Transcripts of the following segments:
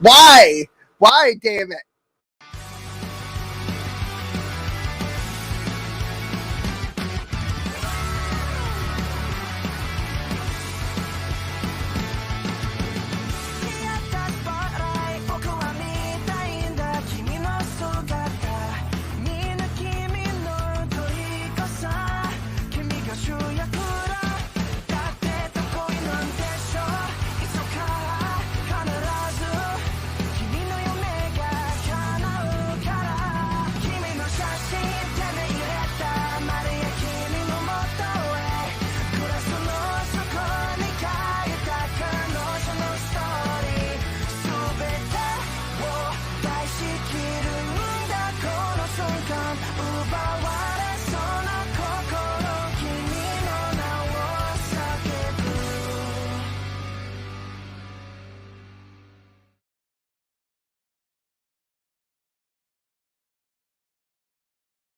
Why? Why, damn it?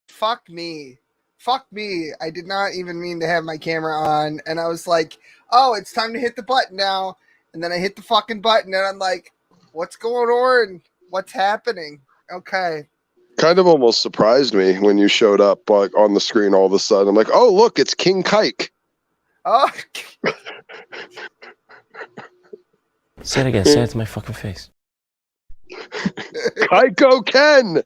Fuck me. Fuck me. I did not even mean to have my camera on. And I was like, oh, it's time to hit the button now. And then I hit the fucking button and I'm like, what's going on? What's happening? Okay. Kind of almost surprised me when you showed up like on the screen all of a sudden. I'm like, oh, look, it's King Kike. Oh. Say it again. Say it to my fucking face. Kaiko Ken.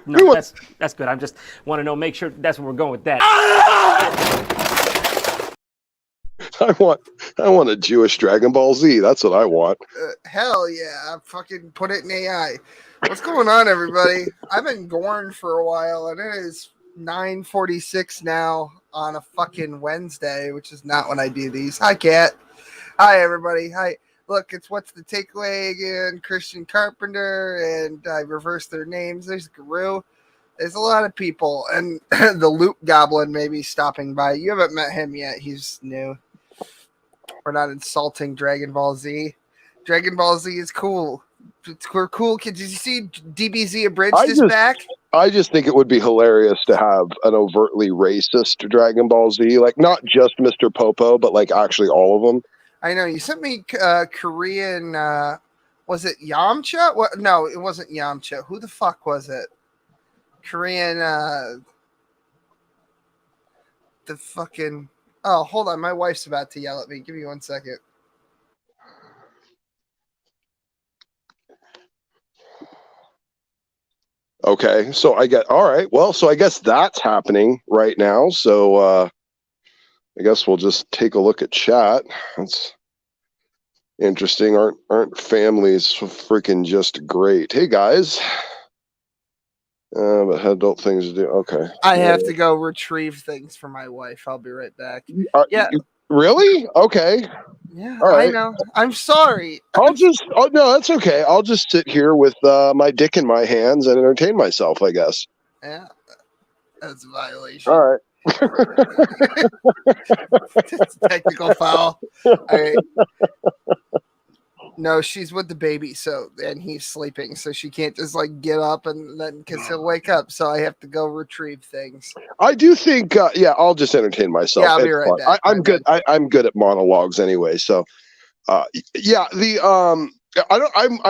No, that's good. I just want to know, make sure that's where we're going with that. I want a Jewish Dragon Ball Z. That's what I want. Hell yeah. Fucking put it in AI. What's going on, everybody? I've been gorn for a while, and it is 9:46 now on a fucking Wednesday, which is not when I do these. Hi, Kat. Hi, everybody. Hi. Look, it's What's the Takeaway again, Christian Carpenter, and I reversed their names. There's Guru. There's a lot of people, and the Loop Goblin may be stopping by. You haven't met him yet. He's new. We're not insulting Dragon Ball Z. Dragon Ball Z is cool. We're cool kids. Did you see DBZ Abridged is back? I just think it would be hilarious to have an overtly racist Dragon Ball Z, like not just Mr. Popo, but like actually all of them. I know you sent me Korean. Was it Yamcha? What? No, it wasn't Yamcha. Who the fuck was it? Korean. The fucking. Oh, hold on. My wife's about to yell at me. Give me 1 second. Okay, so I get all right. Well, so I guess that's happening right now. So I guess we'll just take a look at chat. That's interesting. Aren't families freaking just great? Hey guys. But adult things to do. Okay. I have to go retrieve things for my wife. I'll be right back. Yeah. Really? Okay. Yeah, all right. I know. I'm sorry. Oh no, that's okay. I'll just sit here with my dick in my hands and entertain myself, I guess. Yeah. That's a violation. All right. It's a technical foul. All right. No, she's with the baby, and he's sleeping, so she can't just like get up and then because he'll wake up. So I have to go retrieve things. I do think, I'll just entertain myself. Yeah, I'll be right back. I'm good. I'm good at monologues anyway. So, I'm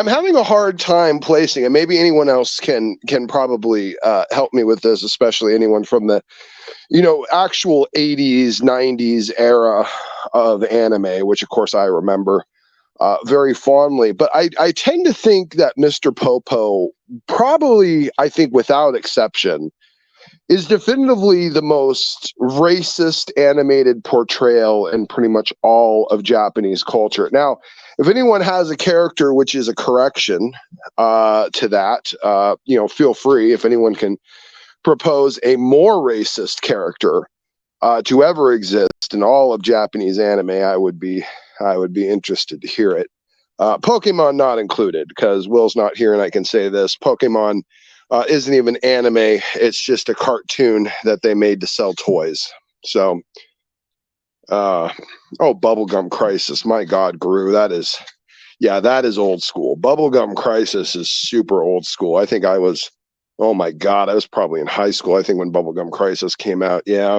having a hard time placing it. Maybe anyone else can probably help me with this, especially anyone from the, actual 80s, 90s era of anime, which of course I remember very fondly. But I tend to think that Mr. Popo probably, I think without exception, is definitively the most racist animated portrayal in pretty much all of Japanese culture. Now, if anyone has a character which is a correction to that, feel free. If anyone can propose a more racist character to ever exist in all of Japanese anime, I would be interested to hear it. Pokemon not included, because Will's not here and I can say this. Pokemon isn't even anime. It's just a cartoon that they made to sell toys. So, Bubblegum Crisis. My God, Guru, that is old school. Bubblegum Crisis is super old school. I think I was Oh my God, I was probably in high school, I think, when Bubblegum Crisis came out. Yeah.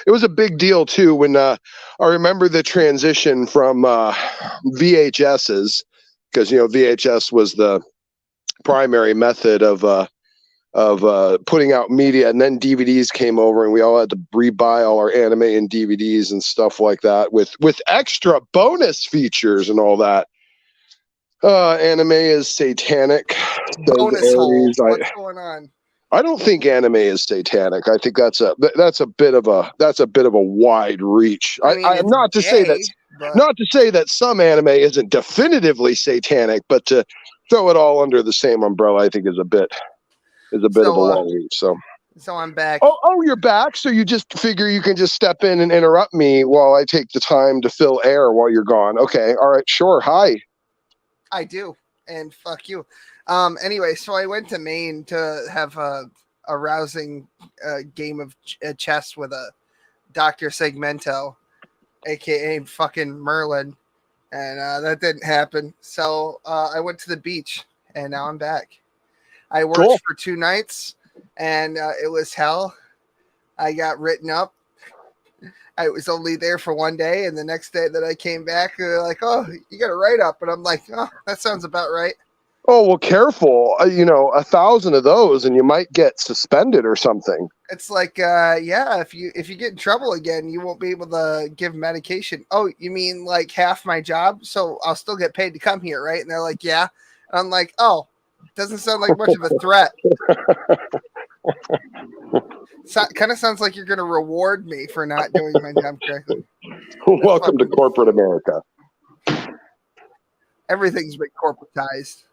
It was a big deal too when I remember the transition from VHSs, because VHS was the primary method of putting out media, and then DVDs came over, and we all had to rebuy all our anime and DVDs and stuff like that with extra bonus features and all that. Anime is satanic. Bonus hole. What's going on? I don't think anime is satanic. I think that's a bit of a wide reach. I mean, I'm not to say that some anime isn't definitively satanic, but to throw it all under the same umbrella, I think is a bit of a long reach. So I'm back. Oh, you're back. So you just figure you can just step in and interrupt me while I take the time to fill air while you're gone. Okay. All right. Sure. Hi. I do. And fuck you. Anyway, so I went to Maine to have a rousing game of chess with a Dr. Segmento, aka fucking Merlin, and that didn't happen. So I went to the beach, and now I'm back. I worked for 2 nights, and it was hell. I got written up. I was only there for 1 day, and the next day that I came back, they're like, "Oh, you got a write up," and I'm like, "Oh, that sounds about right." Oh, well, careful. 1,000 of those and you might get suspended or something. It's like, yeah, if you get in trouble again, you won't be able to give medication. Oh, you mean like half my job? So I'll still get paid to come here, right? And they're like, yeah. And I'm like, oh, doesn't sound like much of a threat. Kind of sounds like you're going to reward me for not doing my job correctly. Welcome to corporate America. Everything's been corporatized.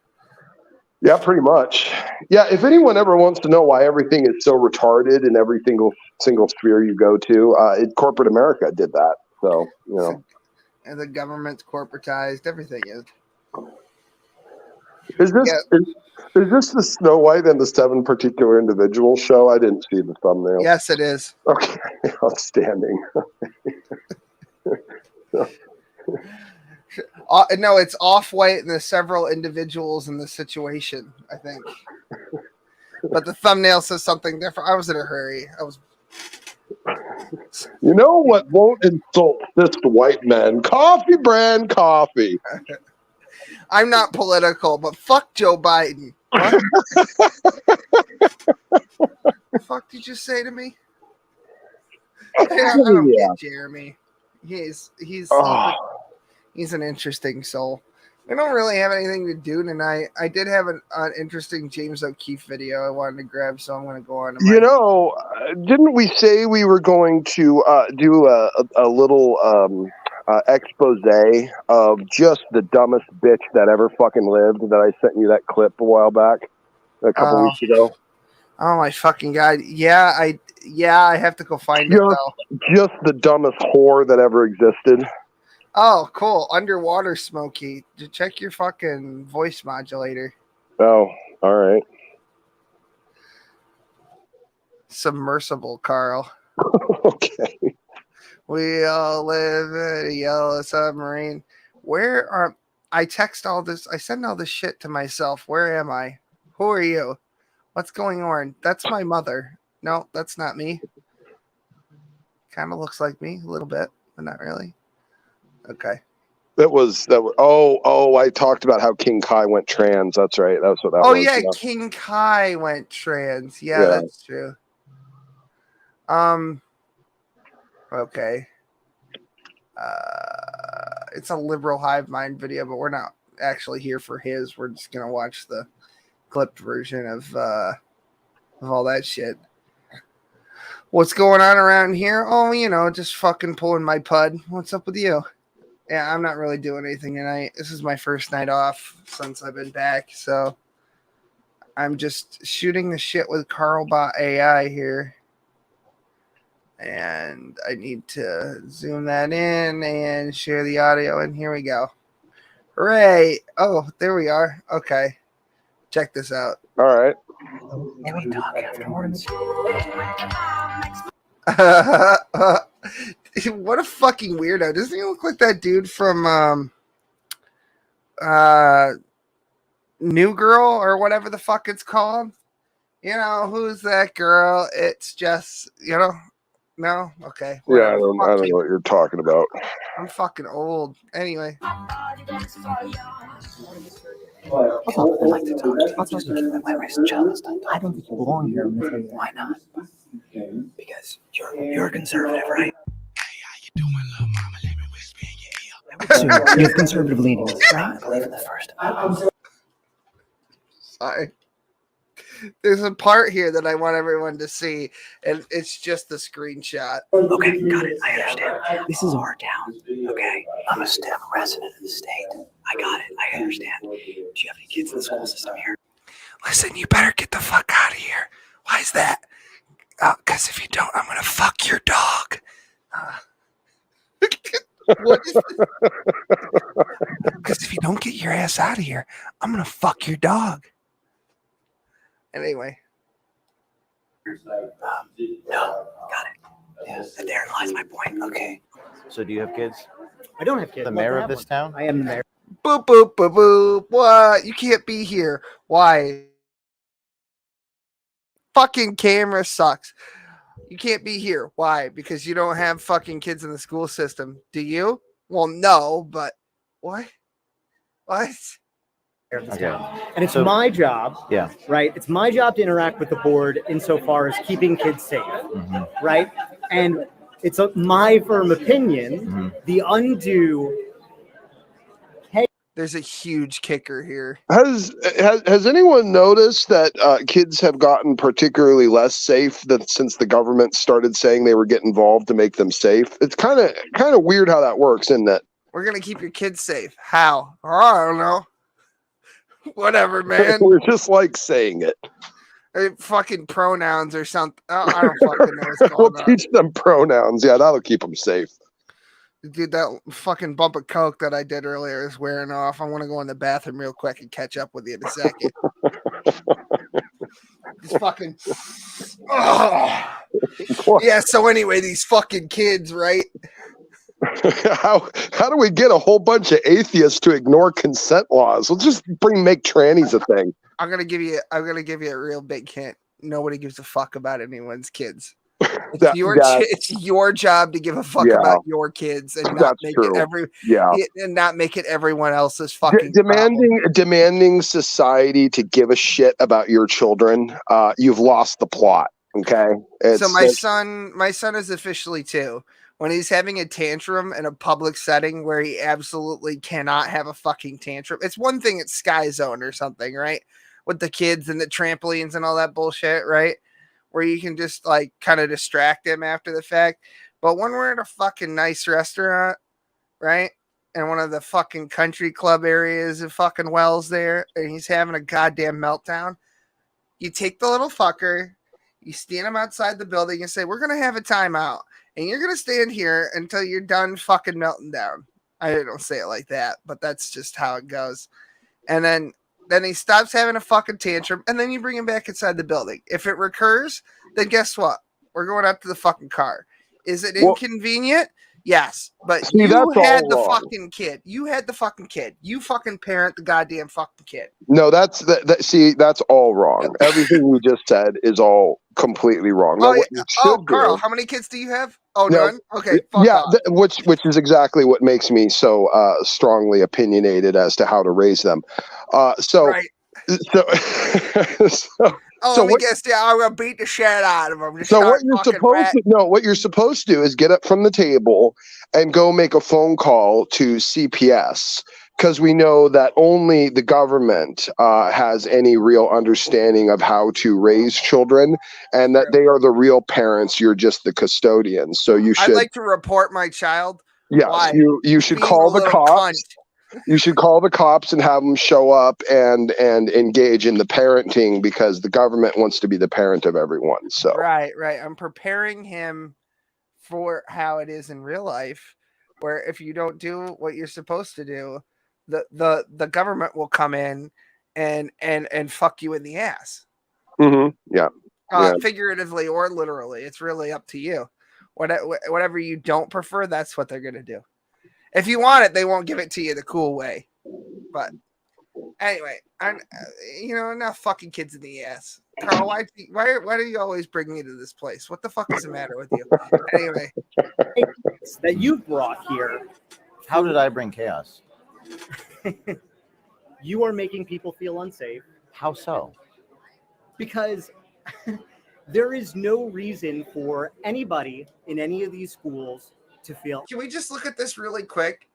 Yeah, pretty much. Yeah, if anyone ever wants to know why everything is so retarded in every single sphere you go to, corporate America did that. So, And the government's corporatized. Everything is. Is this the Snow White and the 7 particular individuals show? I didn't see the thumbnail. Yes, it is. Okay, outstanding. No, it's Off-White and the several individuals in the situation, I think. But the thumbnail says something different. I was in a hurry. You know what won't insult this white man? Coffee brand coffee. I'm not political, but fuck Joe Biden. What? The fuck did you say to me? Yeah, I don't get Jeremy. He's an interesting soul. We don't really have anything to do tonight. I did have an interesting James O'Keefe video I wanted to grab, so I'm going to go on. Didn't we say we were going to do a little expose of just the dumbest bitch that ever fucking lived? That I sent you that clip a while back, a couple weeks ago. Oh my fucking god! Yeah, I have to go find it though. Just the dumbest whore that ever existed. Oh, cool. Underwater Smokey. Check your fucking voice modulator. Oh, all right. Submersible, Carl. Okay. We all live in a yellow submarine. I text all this. I send all this shit to myself. Where am I? Who are you? What's going on? That's my mother. No, that's not me. Kind of looks like me a little bit, but not really. Okay. That was. Oh, I talked about how King Kai went trans. That's right. That's what that was. Oh yeah, King Kai went trans. Yeah, that's true. Okay. It's a liberal hive mind video, but we're not actually here for his. We're just gonna watch the clipped version of all that shit. What's going on around here? Oh, just fucking pulling my pud. What's up with you? Yeah, I'm not really doing anything tonight. This is my first night off since I've been back, so I'm just shooting the shit with Carlbot AI here. And I need to zoom that in and share the audio, and here we go. Hooray! Oh, there we are. Okay. Check this out. All right. Can we talk afterwards? What a fucking weirdo. Doesn't he look like that dude from New Girl or whatever the fuck it's called? You know, who's that girl? It's just, no? Okay, Yeah, I whatever. don't Fuck know you. what you're talking about. I'm fucking old. Anyway. What's up? I'd like to talk to you. I'll talk to you. My wrist jealous. I don't think you belong here. I'm gonna tell you why not. Because you're a conservative, right? So you have conservative leanings, right? I believe in the First Amendment. Sorry. There's a part here that I want everyone to see, and it's just the screenshot. Okay, got it. I understand. This is our town. Okay, I'm a resident of the state. I got it. I understand. Do you have any kids in the school system here? Listen, you better get the fuck out of here. Why is that? Because if you don't, I'm gonna fuck your dog. What is this? Because if you don't get your ass out of here, I'm gonna fuck your dog. Anyway. No, got it. Yeah, and there lies my point. Okay. So do you have kids? I don't have kids. The mayor of this town? I am the mayor. Boop, boop, boop, boop. What? You can't be here. Why? Fucking camera sucks. You can't be here. Why? Because you don't have fucking kids in the school system. Do you? Well, no, but what? What? Okay. And it's So- my job, Yeah. right? It's my job to interact with the board insofar as keeping kids safe, right? And it's my firm opinion, the undue. There's a huge kicker here. Has anyone noticed that kids have gotten particularly less safe since the government started saying they were getting involved to make them safe? It's kind of weird how that works, isn't it? We're gonna keep your kids safe. How? Oh, I don't know. Whatever, man. We're just like saying it. Fucking pronouns or something. Oh, I don't fucking know what's We'll going on. teach them pronouns. Yeah, that'll keep them safe. Dude, that fucking bump of coke that I did earlier is wearing off. I want to go in the bathroom real quick and catch up with you in a second. Just fucking. Oh. Yeah. So anyway, these fucking kids, right? How do we get a whole bunch of atheists to ignore consent laws? We'll just make trannies a thing. I'm gonna give you a real big hint. Nobody gives a fuck about anyone's kids. It's your job to give a fuck about your kids and not make it not make it everyone else's fucking demanding society to give a shit about your children. You've lost the plot. Okay. So my son is officially 2. When he's having a tantrum in a public setting where he absolutely cannot have a fucking tantrum. It's one thing at Sky Zone or something, right? With the kids and the trampolines and all that bullshit, right? Where you can just like kind of distract him after the fact. But when we're at a fucking nice restaurant, right? And one of the fucking country club areas of fucking Wells there, and he's having a goddamn meltdown, you take the little fucker, you stand him outside the building and say, we're going to have a timeout. And you're going to stand here until you're done fucking melting down. I don't say it like that, but that's just how it goes. And then he stops having a fucking tantrum, and then you bring him back inside the building. If it recurs, then guess what? We're going up to the fucking car. Is it inconvenient? Yes, but you had the fucking kid. You had the fucking kid. You fucking parent the goddamn fucking kid. No, that's all wrong. Everything you just said is all completely wrong. Carl, how many kids do you have? Oh, no, none? Okay, fuck off. Which is exactly what makes me so strongly opinionated as to how to raise them. Right. Let me guess. Yeah, I'm gonna beat the shit out of them. So what you're supposed to do is get up from the table and go make a phone call to CPS, because we know that only the government has any real understanding of how to raise children, and that they are the real parents. You're just the custodians. So you should. I'd like to report my child. Yes, you should call the cops. You should call the cops and have them show up and engage in the parenting, because the government wants to be the parent of everyone. So right. I'm preparing him for how it is in real life, where if you don't do what you're supposed to do, the government will come in and fuck you in the ass. Mm-hmm. Yeah. Figuratively or literally, it's really up to you. Whatever you don't prefer, that's what they're gonna do. If you want it, they won't give it to you the cool way. But Anyway, enough fucking kids in the ass. Carl, why do you always bring me to this place? What the fuck is the matter with you? Anyway, that you've brought here, How did I bring chaos? you are making people feel unsafe How so? because there is no reason for anybody in any of these schools to feel. can we just look at this really quick?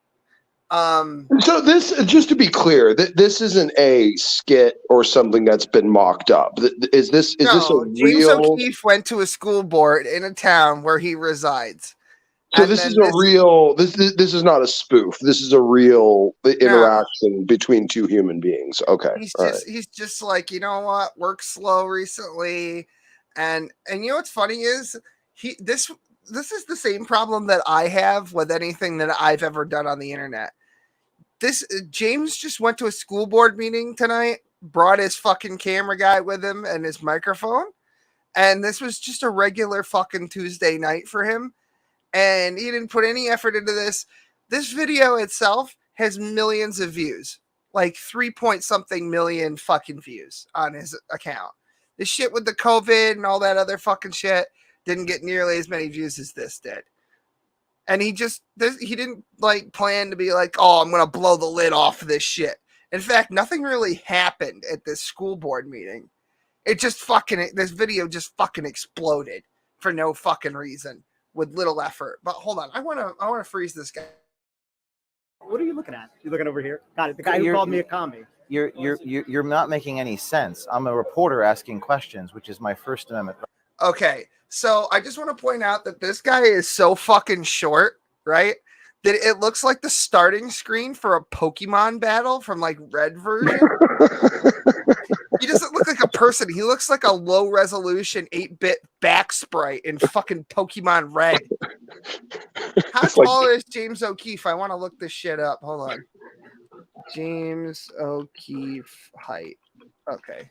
So this, just to be clear, this isn't a skit or something that's been mocked up. Is this a James real? O'Keefe went to a school board in a town where he resides. So And this then is a real. This is not a spoof. This is a real interaction between two human beings. Okay, he's just like, you know what, worked slow recently, and you know what's funny is this is the same problem that I have with anything that I've ever done on the internet. James just went to a school board meeting tonight, brought his fucking camera guy with him and his microphone, and this was just a regular fucking Tuesday night for him, and he didn't put any effort into this. This video itself has millions of views, like 3-point-something million fucking views on his account. The shit with the COVID and all that other fucking shit didn't get nearly as many views as this did. And he didn't like plan to be like, oh, I'm going to blow the lid off of this shit. In fact, nothing really happened at this school board meeting. This video just fucking exploded for no fucking reason with little effort. But hold on. I want to freeze this guy. What are you looking at? You looking over here? Got it. The guy who called me a commie. You're not making any sense. I'm a reporter asking questions, which is my First Amendment. Okay. So I just want to point out that this guy is so fucking short, right? That it looks like the starting screen for a Pokemon battle from like Red version. He doesn't look like a person. He looks like a low resolution 8-bit back sprite in fucking Pokemon Red. How tall is James O'Keefe? I want to look this shit up. Hold on. James O'Keefe height. Okay.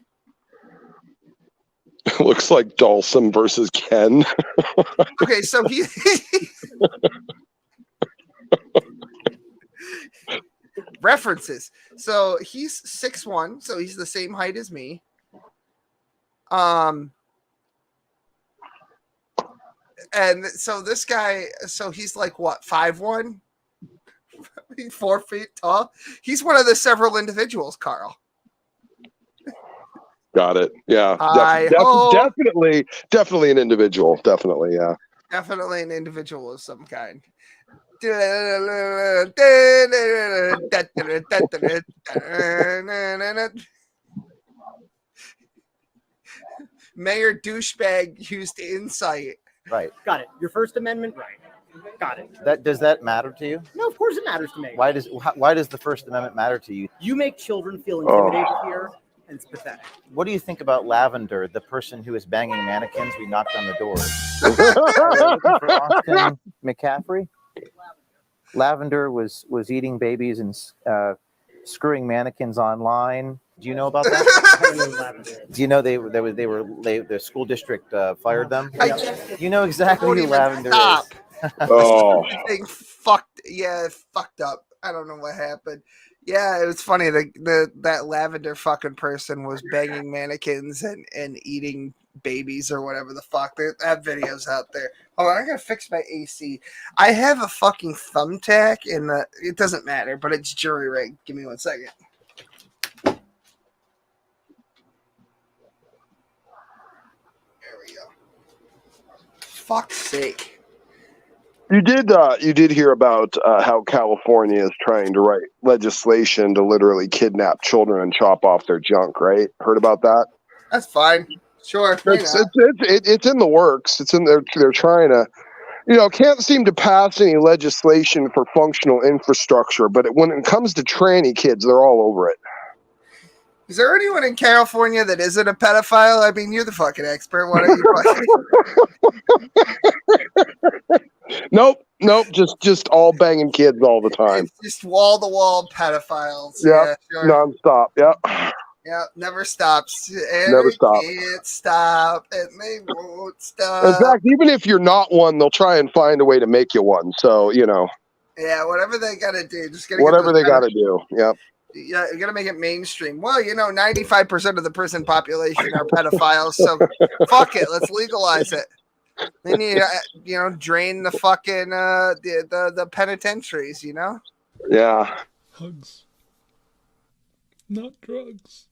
Looks like Dawson versus Ken. Okay, so he references. So he's 6'1", so he's the same height as me. And so this guy, so he's like what, 5'1", 4 feet tall. He's one of the several individuals, Carl. Got it. Yeah. Definitely an individual. Definitely. Yeah. Definitely an individual of some kind. Mayor douchebag used insight. Right. Got it. Your First Amendment right. Got it. Does that matter to you? No, of course it matters to me. Why does the First Amendment matter to you? You make children feel intimidated here, and it's pathetic. What do you think about Lavender, the person who is banging mannequins? We knocked on the door. Looking for Austin McCaffrey? Lavender was eating babies and screwing mannequins online. Do you know about that? Do you know the school district fired them? You know exactly who Lavender is. Oh, Thing fucked up. I don't know what happened. Yeah, it was funny. That Lavender fucking person was banging mannequins and eating babies or whatever the fuck. That video's out there. Oh, I gotta fix my AC. I have a fucking thumbtack it doesn't matter, but it's jury rigged. Give me 1 second. There we go. Fuck's sake. you did hear about how California is trying to write legislation to literally kidnap children and chop off their junk, right? Heard about that? That's fine. Sure. It's in the works. It's in there. They're trying to, can't seem to pass any legislation for functional infrastructure, but when it comes to tranny kids, they're all over it. Is there anyone in California that isn't a pedophile? I mean, you're the fucking expert. Why don't you Nope. Just all banging kids all the time. It's just wall-to-wall pedophiles. Yep. Yeah, sure. Nonstop. Yep. Yeah, never stops. Never stops. Can't stop, and they won't stop. In fact, even if you're not one, they'll try and find a way to make you one. So Yeah, whatever they gotta do, just whatever they gotta do. Yep. Yeah, you're gonna make it mainstream. Well, 95% of the prison population are pedophiles, so fuck it, let's legalize it. They need, drain the fucking the penitentiaries, Yeah. Hugs, not drugs.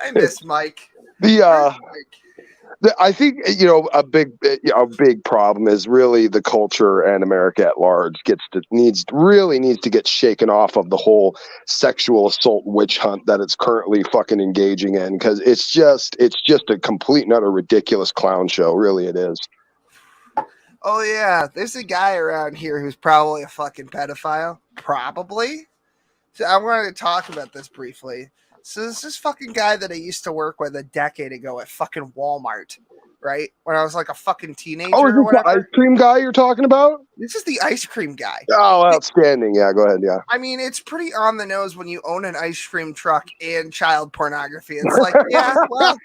I miss Mike. I think a big problem is really the culture and America at large needs to get shaken off of the whole sexual assault witch hunt that it's currently fucking engaging in, because it's just a complete and utter ridiculous clown show. Really, it is. Oh yeah, there's a guy around here who's probably a fucking pedophile. Probably. So I wanted to talk about this briefly. So this is fucking guy that I used to work with a decade ago at fucking Walmart, right? When I was like a fucking teenager. Oh, is this the ice cream guy you're talking about? This is the ice cream guy. Oh, outstanding. Yeah, go ahead. Yeah. I mean, it's pretty on the nose when you own an ice cream truck and child pornography. It's like, yeah, well,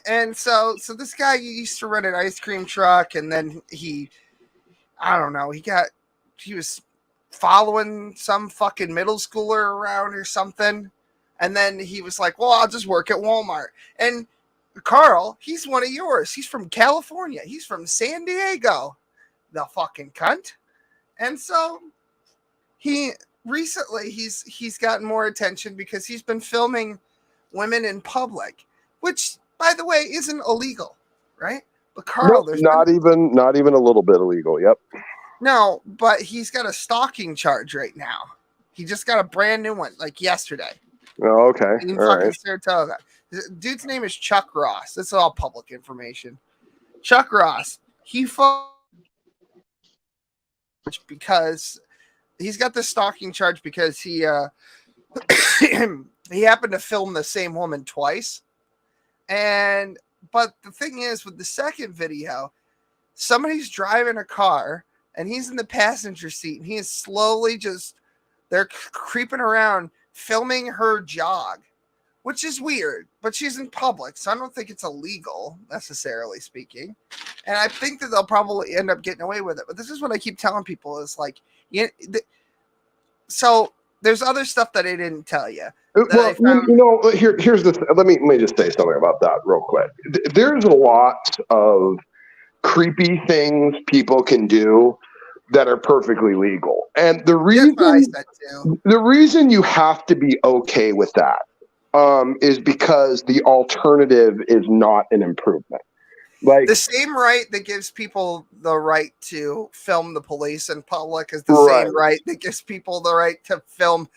And so this guy used to run an ice cream truck, and then he was following some fucking middle schooler around or something. And then he was like, well, I'll just work at Walmart. And Carl, he's one of yours. He's from California. He's from San Diego. The fucking cunt. And so he's gotten more attention because he's been filming women in public, which, by the way, isn't illegal, right? But Carl, there's not even a little bit illegal. Yep. No, but he's got a stalking charge right now. He just got a brand new one, like yesterday. Oh, okay. In all fucking right. Saratoga. Dude's name is Chuck Ross. This is all public information. Chuck Ross. He because he's got the stalking charge because he he happened to film the same woman twice. But the thing is, with the second video, somebody's driving a car and he's in the passenger seat, and he is slowly they're creeping around filming her jog, which is weird, but she's in public, so I don't think it's illegal, necessarily speaking. And I think that they'll probably end up getting away with it. But this is what I keep telling people is like, so there's other stuff that I didn't tell you. Well, here's the. Let me just say something about that real quick. There's a lot of creepy things people can do that are perfectly legal, and the reason you have to be okay with that is because the alternative is not an improvement. Like the same right that gives people the right to film the police in public is the same right that gives people the right to film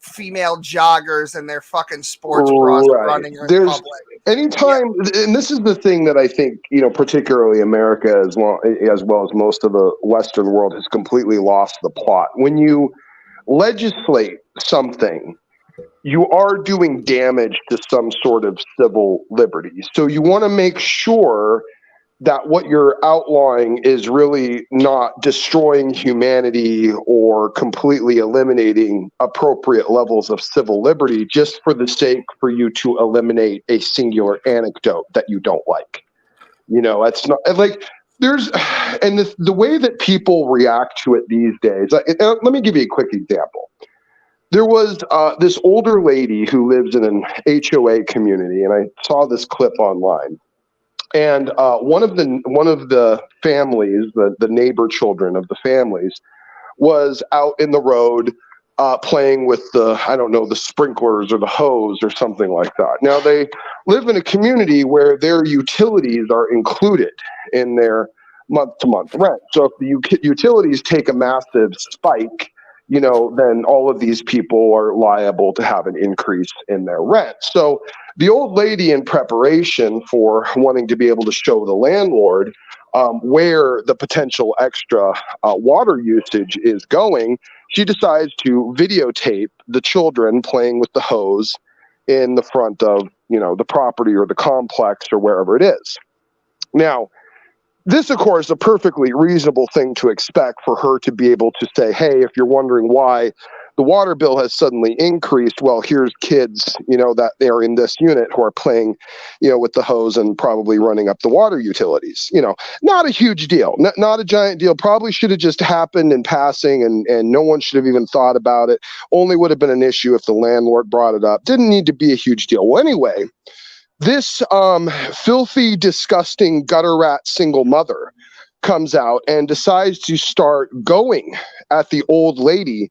female joggers and their fucking sports bras running in public. Anytime, and this is the thing that I think, particularly America as well as most of the Western world has completely lost the plot. When you legislate something, you are doing damage to some sort of civil liberty. So you want to make sure that what you're outlawing is really not destroying humanity or completely eliminating appropriate levels of civil liberty just for the sake for you to eliminate a singular anecdote that you don't like. It's not like the way that people react to it these days. Let me give you a quick example. There was this older lady who lives in an HOA community, and I saw this clip online. And one of the families, the neighbor children of the families, was out in the road playing with the sprinklers or the hose or something like that. Now, they live in a community where their utilities are included in their month-to-month rent. So if the utilities take a massive spike, then all of these people are liable to have an increase in their rent. So the old lady, in preparation for wanting to be able to show the landlord where the potential extra water usage is going, she decides to videotape the children playing with the hose in the front of, the property or the complex or wherever it is. Now, this, of course, is a perfectly reasonable thing to expect for her to be able to say, hey, if you're wondering why the water bill has suddenly increased. Well, here's kids, that they're in this unit who are playing, with the hose and probably running up the water utilities. Not a huge deal, not a giant deal. Probably should have just happened in passing, and no one should have even thought about it. Only would have been an issue if the landlord brought it up. Didn't need to be a huge deal. Well, anyway, this filthy, disgusting gutter rat single mother comes out and decides to start going at the old lady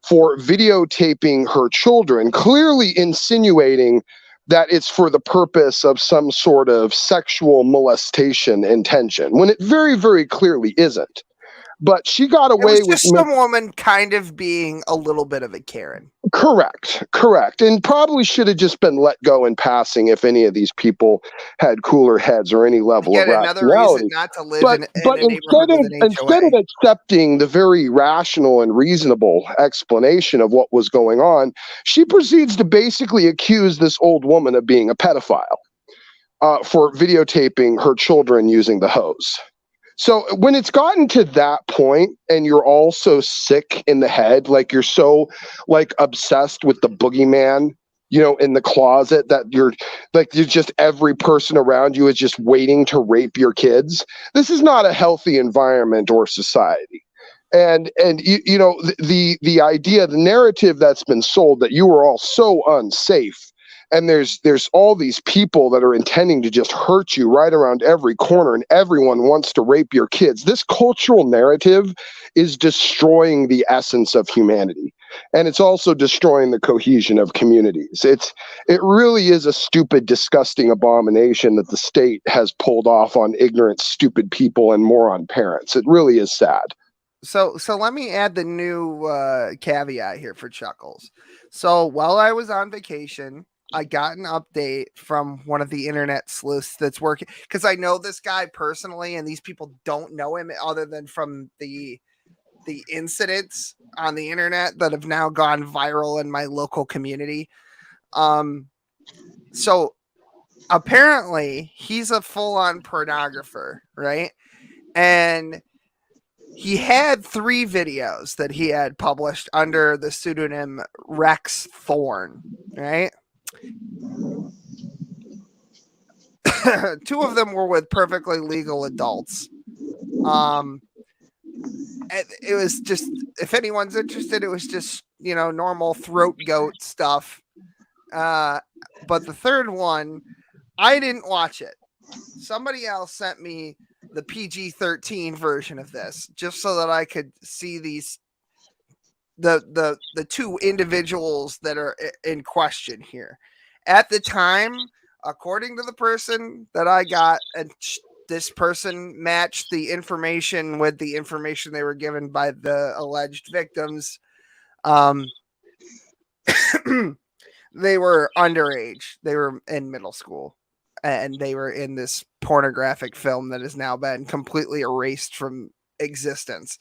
for videotaping her children, clearly insinuating that it's for the purpose of some sort of sexual molestation intention, when it very, very clearly isn't. But she got away It was with just some woman kind of being a little bit of a Karen. Correct. And probably should have just been let go in passing if any of these people had cooler heads or any level of another rationality. reason not to live But in a neighborhood with an instead of accepting the very rational and reasonable explanation of what was going on, she proceeds to basically accuse this old woman of being a pedophile for videotaping her children using the hose. So when it's gotten to that point and you're all so sick in the head, like you're so obsessed with the boogeyman, in the closet, that you're just every person around you is just waiting to rape your kids. This is not a healthy environment or society. And the idea, the narrative that's been sold that you were all so unsafe, and there's all these people that are intending to just hurt you right around every corner, and everyone wants to rape your kids. This cultural narrative is destroying the essence of humanity, and it's also destroying the cohesion of communities. It really is a stupid, disgusting abomination that the state has pulled off on ignorant, stupid people and moron parents. It really is sad. So let me add the new caveat here for Chuckles. So while I was on vacation, I got an update from one of the internet sleuths that's working, because I know this guy personally, and these people don't know him other than from the incidents on the internet that have now gone viral in my local community. So apparently he's a full-on pornographer, right? And he had 3 videos that he had published under the pseudonym Rex Thorne, right? 2 of them were with perfectly legal adults. It was just, if anyone's interested, it was just, normal throat goat stuff. But the third one, I didn't watch it. Somebody else sent me the PG-13 version of this, just so that I could see the 2 individuals that are in question here. At the time, according to the person that I got, and this person matched the information with the information they were given by the alleged victims. They were underage. They were in middle school, and they were in this pornographic film that has now been completely erased from existence.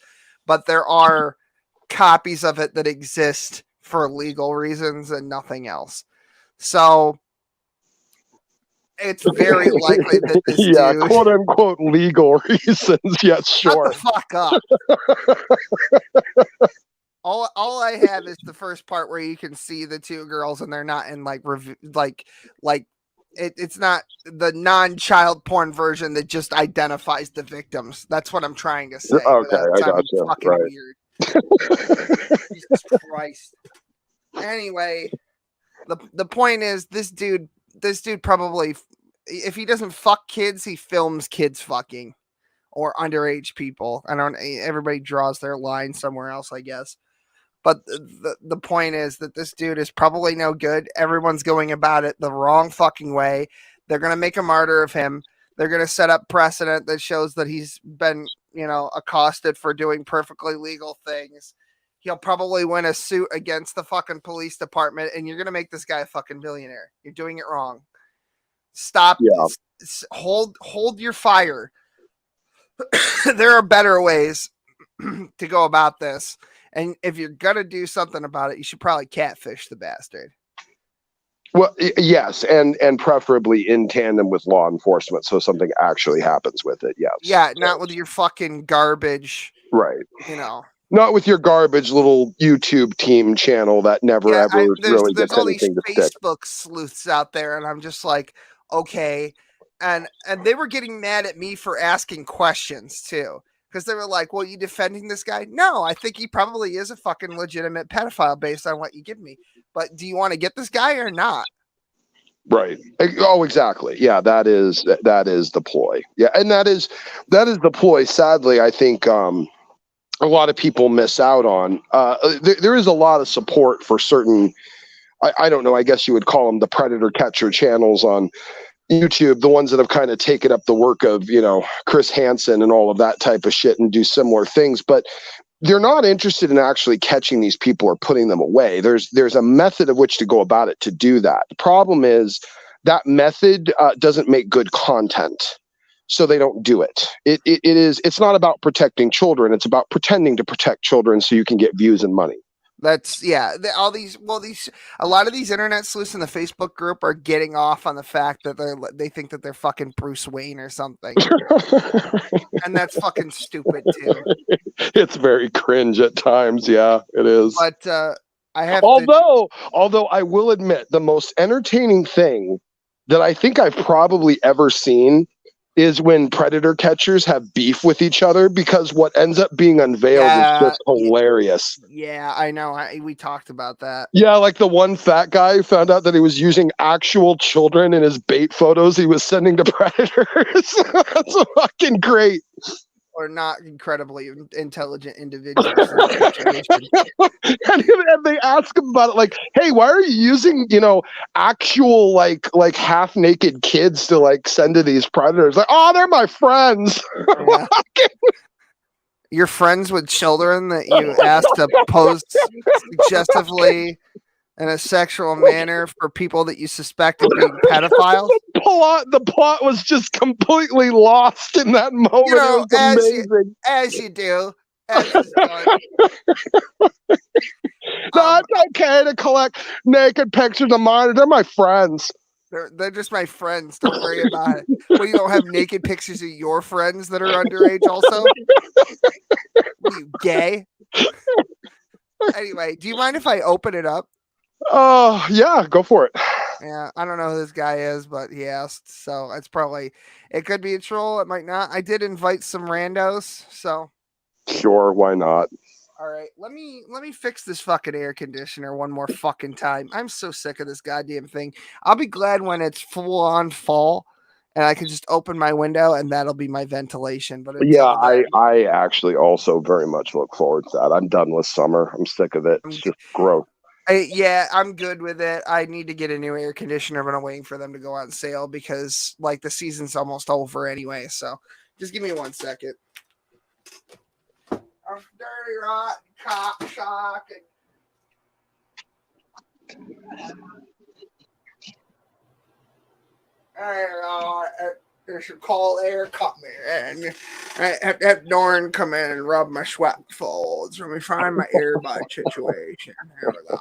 But there are copies of it that exist for legal reasons and nothing else. So it's very likely that this dude, quote unquote legal reasons. Yes, sure. Shut the fuck up. All I have is the first part where you can see the 2 girls and they're not in it's not the non-child porn version that just identifies the victims. That's what I'm trying to say. Okay, I got you. Fucking right. Weird. Jesus Christ. Anyway, the point is, this dude probably, if he doesn't fuck kids, he films kids fucking or underage people. Everybody draws their line somewhere else, I guess. But the point is that this dude is probably no good. Everyone's going about it the wrong fucking way. They're going to make a martyr of him. They're going to set up precedent that shows that he's been, accosted for doing perfectly legal things. He'll probably win a suit against the fucking police department, and you're going to make this guy a fucking billionaire. You're doing it wrong. Stop. Yeah. Hold your fire. There are better ways to go about this. And if you're going to do something about it, you should probably catfish the bastard. Well, yes, and preferably in tandem with law enforcement, so something actually happens with it. Yes. Yeah, not with your fucking garbage. Right. Not with your garbage little YouTube team channel that never Yeah, ever really there's gets all these anything to stick. Facebook sleuths out there, and I'm just like, okay. And they were getting mad at me for asking questions too. Because they were like, well, you defending this guy? No, I think he probably is a fucking legitimate pedophile based on what you give me. But do you want to get this guy or not? Right. Oh, exactly. Yeah, that is the ploy. Yeah, and that is the ploy. Sadly, I think a lot of people miss out on. There is a lot of support for certain. I don't know. I guess you would call them the predator catcher channels on YouTube, the ones that have kind of taken up the work of, Chris Hansen and all of that type of shit and do similar things, but they're not interested in actually catching these people or putting them away. There's a method of which to go about it to do that. The problem is that method doesn't make good content, so they don't do it. It's not about protecting children. It's about pretending to protect children so you can get views and money. That's a lot of these internet sleuths in the Facebook group are getting off on the fact that they think that they're fucking Bruce Wayne or something. And that's fucking stupid too. It's very cringe at times. Yeah, it is. But I have although I will admit the most entertaining thing that I think I've probably ever seen is when predator catchers have beef with each other, because what ends up being unveiled is just hilarious. Yeah, I know. We talked about that. Yeah, like the one fat guy who found out that he was using actual children in his bait photos he was sending to predators. That's fucking great. Or not incredibly intelligent individuals. In situation. And they ask him about it, like, hey, why are you using, actual like half naked kids to like send to these predators? Like, oh, they're my friends. Yeah. You're friends with children that you asked to pose suggestively in a sexual manner for people that you suspect of being pedophiles. The plot was just completely lost in that moment. It was amazing. As you do. No, it's okay to collect naked pictures of mine. They're my friends. They're just my friends. Don't worry about it. Well, you don't have naked pictures of your friends that are underage also? You gay? Anyway, do you mind if I open it up? Oh, yeah, go for it. Yeah, I don't know who this guy is, but he asked, so it could be a troll, it might not. I did invite some randos, so sure, why not? All right, let me fix this fucking air conditioner one more fucking time. I'm so sick of this goddamn thing. I'll be glad when it's full on fall and I can just open my window and that'll be my ventilation. But yeah, I actually also very much look forward to that. I'm done with summer. I'm sick of it. It's just gross. I'm good with it. I need to get a new air conditioner, but I'm waiting for them to go on sale because like the season's almost over anyway. So just give me 1 second. I'm dirty, rotten cock shock. They should call air company and have Norn come in and rub my sweat folds. Let me find my earbud situation. Here we go.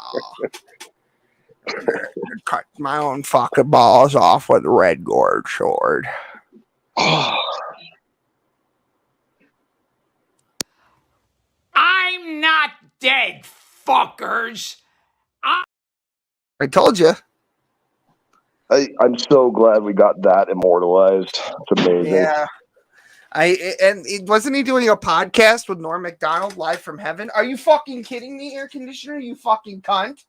Cut my own fucking balls off with a red gourd sword. I'm not dead, fuckers. I told you. I'm so glad we got that immortalized. It's amazing. Yeah. Wasn't he doing a podcast with Norm Macdonald live from heaven? Are you fucking kidding me, air conditioner? You fucking cunt.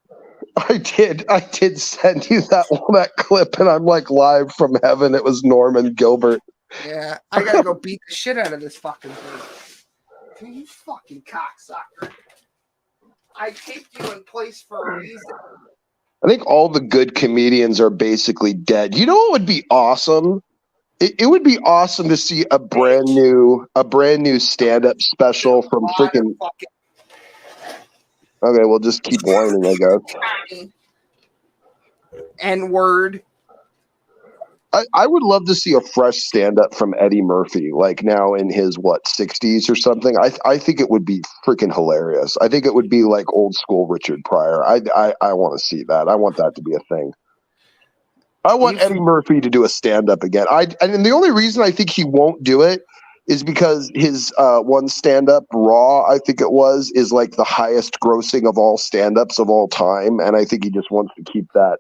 I did send you that clip, and I'm like live from heaven. It was Norman Gilbert. Yeah, I gotta go beat the shit out of this fucking thing. You fucking cocksucker. I taped you in place for a reason. I think all the good comedians are basically dead. You know what would be awesome? It would be awesome to see a brand new stand-up special from freaking. Okay, we'll just keep whining, I guess. N-word. I would love to see a fresh stand-up from Eddie Murphy, like now in his 60s or something. I think it would be freaking hilarious. I think it would be like old school Richard Pryor. I want to see that. I want that to be a thing. I want Eddie Murphy to do a stand-up again. And the only reason I think he won't do it is because his one stand-up, Raw, I think it was, is like the highest grossing of all stand-ups of all time, and I think he just wants to keep that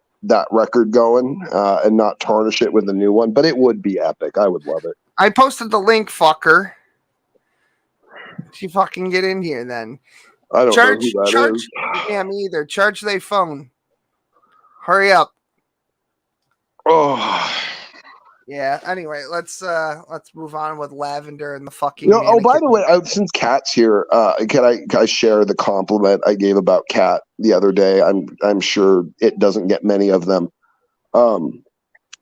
record going and not tarnish it with a new one. But it would be epic. I would love it. I posted the link, fucker. She fucking get in here then. I don't know who that is. Yeah, me either. Charge their phone. Hurry up. Oh. Yeah. Anyway, let's move on with Lavender and the fucking. Oh, by the way, since Kat's here, can I share the compliment I gave about Kat the other day? I'm sure it doesn't get many of them.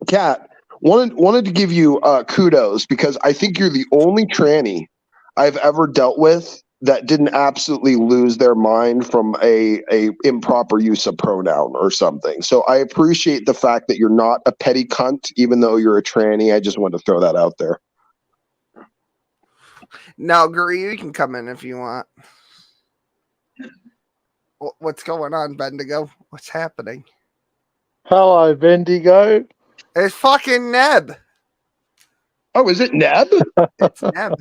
Kat, wanted to give you kudos because I think you're the only tranny I've ever dealt with that didn't absolutely lose their mind from a improper use of pronoun or something. So I appreciate the fact that you're not a petty cunt, even though you're a tranny. I just wanted to throw that out there. No, Guri, you can come in if you want. What's going on, Bendigo? What's happening? Hello, Bendigo. It's fucking Neb. Oh, is it Neb? It's Neb.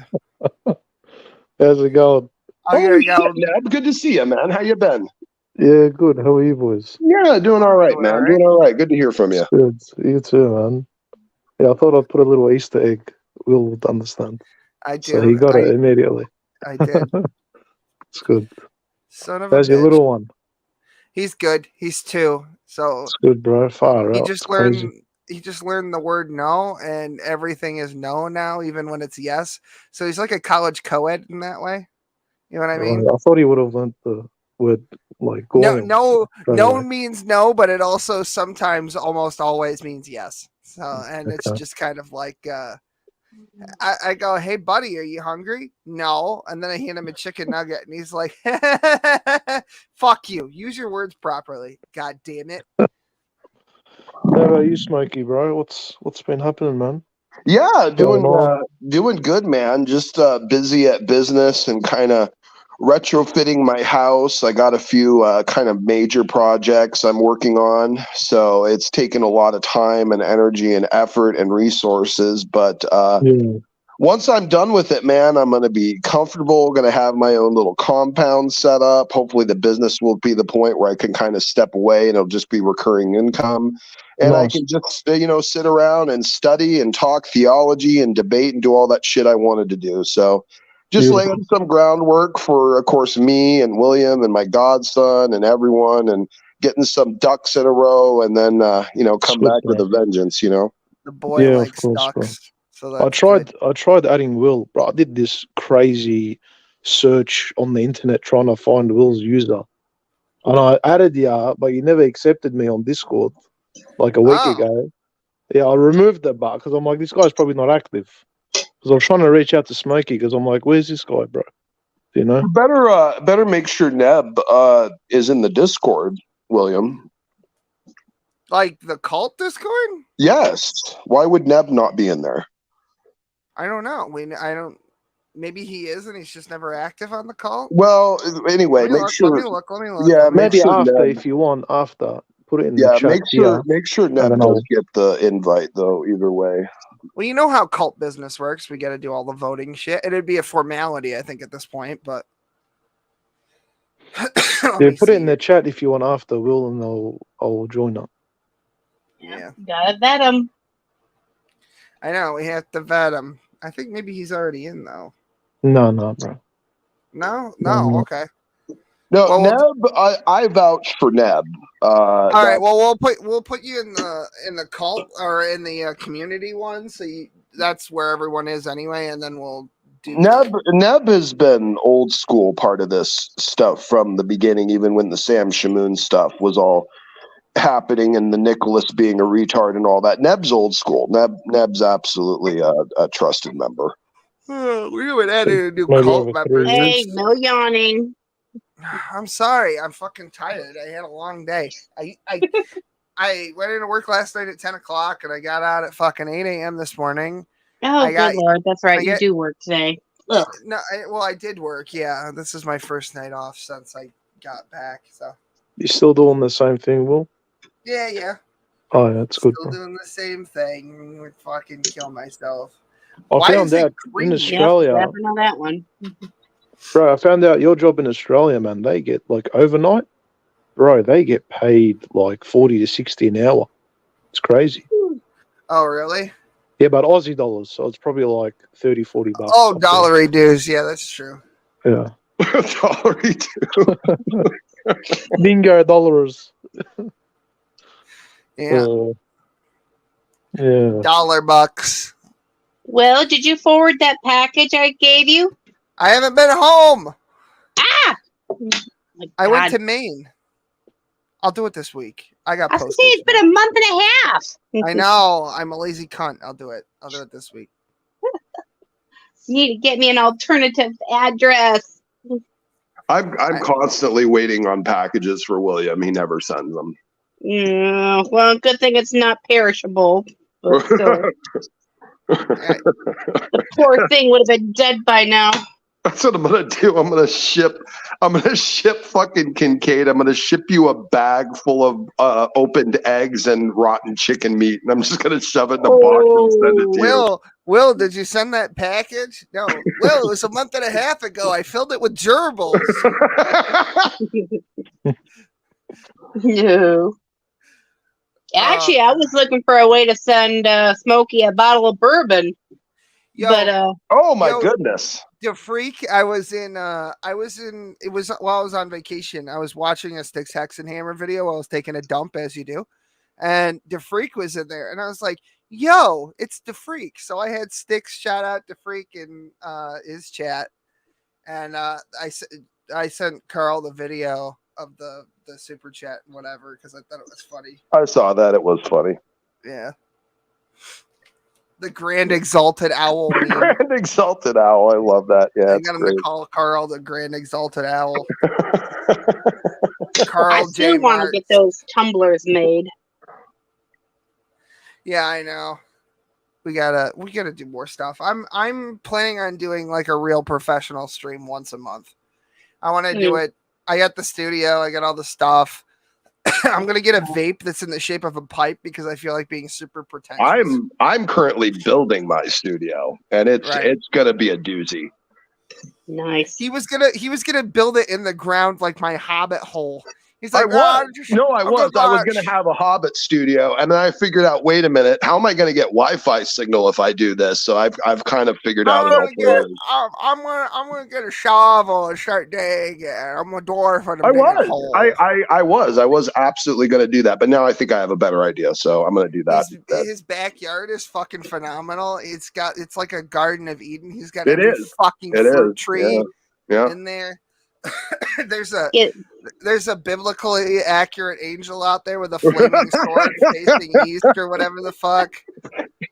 How's it going? Oh, here we go. Neb, good to see you, man. How you been? Yeah, good. How are you boys? Yeah, doing all right, man. Doing all right. Good to hear from you. Good. You too, man. Yeah, I thought I'd put a little Easter egg. Will would understand. I do. So he got it immediately. I did. It's good. Son of a How's your bitch. little one? He's good. He's 2. So it's good, bro. Far he out. just It's learned. crazy. He just learned the word no, and everything is no now, even when it's yes. So he's like a college co-ed in that way. You know what I mean? I thought he would have learned the word like going. No means no, but it also sometimes almost always means yes. So, and it's just kind of like I go, hey buddy, are you hungry? No. And then I hand him a chicken nugget and he's like, fuck you. Use your words properly. God damn it. How about you, Smokey, bro? What's been happening, man? Yeah, doing good, man. Just busy at business and kind of retrofitting my house. I got a few kind of major projects I'm working on, so it's taken a lot of time and energy and effort and resources. But once I'm done with it, man, I'm going to be comfortable, going to have my own little compound set up. Hopefully the business will be the point where I can kind of step away and it'll just be recurring income. And I can just, sit around and study and talk theology and debate and do all that shit I wanted to do. So just laying some groundwork for, of course, me and William and my godson and everyone, and getting some ducks in a row, and then, come back with a vengeance, The boy likes ducks. Bro. So I tried adding Will, bro. I did this crazy search on the internet trying to find Will's user. And I added you, but you never accepted me on Discord like a week ago. Yeah, I removed that bar because I'm like, this guy's probably not active. Because I was trying to reach out to Smokey because I'm like, where's this guy, bro? You know? Better make sure Neb is in the Discord, William. Like the cult Discord? Yes. Why would Neb not be in there? I don't know. Maybe he is and he's just never active on the call. Well, anyway, make sure. Let me look. Yeah, maybe sure after Neb, if you want. After put it in the chat. Make sure Neb does get the invite though. Either way. Well, you know how cult business works. We got to do all the voting shit. It'd be a formality, I think, at this point. But put it in the chat if you want after Will, and I'll join up. Yeah, gotta vet him. I know we have to vet him. I think maybe he's already in though. No, bro. No. Okay. No, well, Neb. I vouch for Neb. All right. Well, we'll put you in the cult or in the community one. So that's where everyone is anyway, and then we'll do. Neb has been old school part of this stuff from the beginning, even when the Sam Shamoon stuff was all happening and the Nicholas being a retard and all that. Neb's old school. Neb's absolutely a trusted member. We would add a new cult member. Hey, no yawning. I'm sorry. I'm fucking tired. I had a long day. I went into work last night at 10 o'clock and I got out at fucking 8 a.m. this morning. Oh, good Lord. That's right. You do work today. Ugh. No, I did work. Yeah. This is my first night off since I got back. So You still doing the same thing, Will? Yeah. Oh, yeah, that's good. Still doing the same thing. I would fucking kill myself. I Why found is it out green? in Australia, Yep, never know that one. bro. I found out your job in Australia, man. They get like overnight, bro. They get paid like 40 to 60 an hour. It's crazy. Oh, really? Yeah, but Aussie dollars, so it's probably like 30, 40 bucks. Oh, dollar reduce. Yeah, that's true. Yeah. Dollar too. Dingo dollars. Yeah. Yeah. Dollar bucks. Well, did you forward that package I gave you? I haven't been home. Ah! I went to Maine. I'll do it this week. I got I was gonna postage. say it's been a month and a half. I know. I'm a lazy cunt. I'll do it. I'll do it this week. You need to get me an alternative address. I'm constantly waiting on packages for William. He never sends them. Yeah, well, good thing it's not perishable. But still, the poor thing would have been dead by now. That's what I'm gonna do. I'm gonna ship fucking Kincaid. I'm gonna ship you a bag full of opened eggs and rotten chicken meat, and I'm just gonna shove it in a box and send it to you. Will, did you send that package? No. Will, it was a month and a half ago. I filled it with gerbils. No. Actually, I was looking for a way to send Smokey a bottle of bourbon. But oh my goodness. The freak, it was while I was on vacation. I was watching a Sticks Hexenhammer video while I was taking a dump, as you do. And the freak was in there, and I was like, yo, it's the freak. So I had Sticks shout out the freak in his chat. And I sent Carl the video of the super chat and whatever, because I thought it was funny. I saw that. It was funny. Yeah. The Grand Exalted Owl. Grand Exalted Owl. I love that. Yeah, I got him to call Carl the Grand Exalted Owl. Carl I still want to get those tumblers made. Yeah, I know. We gotta do more stuff. I'm planning on doing like a real professional stream once a month. I want to do it. I got the studio. I got all the stuff. I'm gonna get a vape that's in the shape of a pipe because I feel like being super pretentious. I'm currently building my studio, and it's gonna be a doozy. Nice. He was gonna build it in the ground like my Hobbit hole. He's like, I was going to have a Hobbit studio, and then I figured out, wait a minute, how am I going to get Wi-Fi signal if I do this? So I've kind of figured out. I'm gonna get a shovel and start digging. I'm a dwarf on a hole. I was absolutely going to do that, but now I think I have a better idea, so I'm going to do that. His backyard is fucking phenomenal. It's like a Garden of Eden. He's got fucking fruit tree in there. There's a biblically accurate angel out there with a flaming sword facing east or whatever the fuck.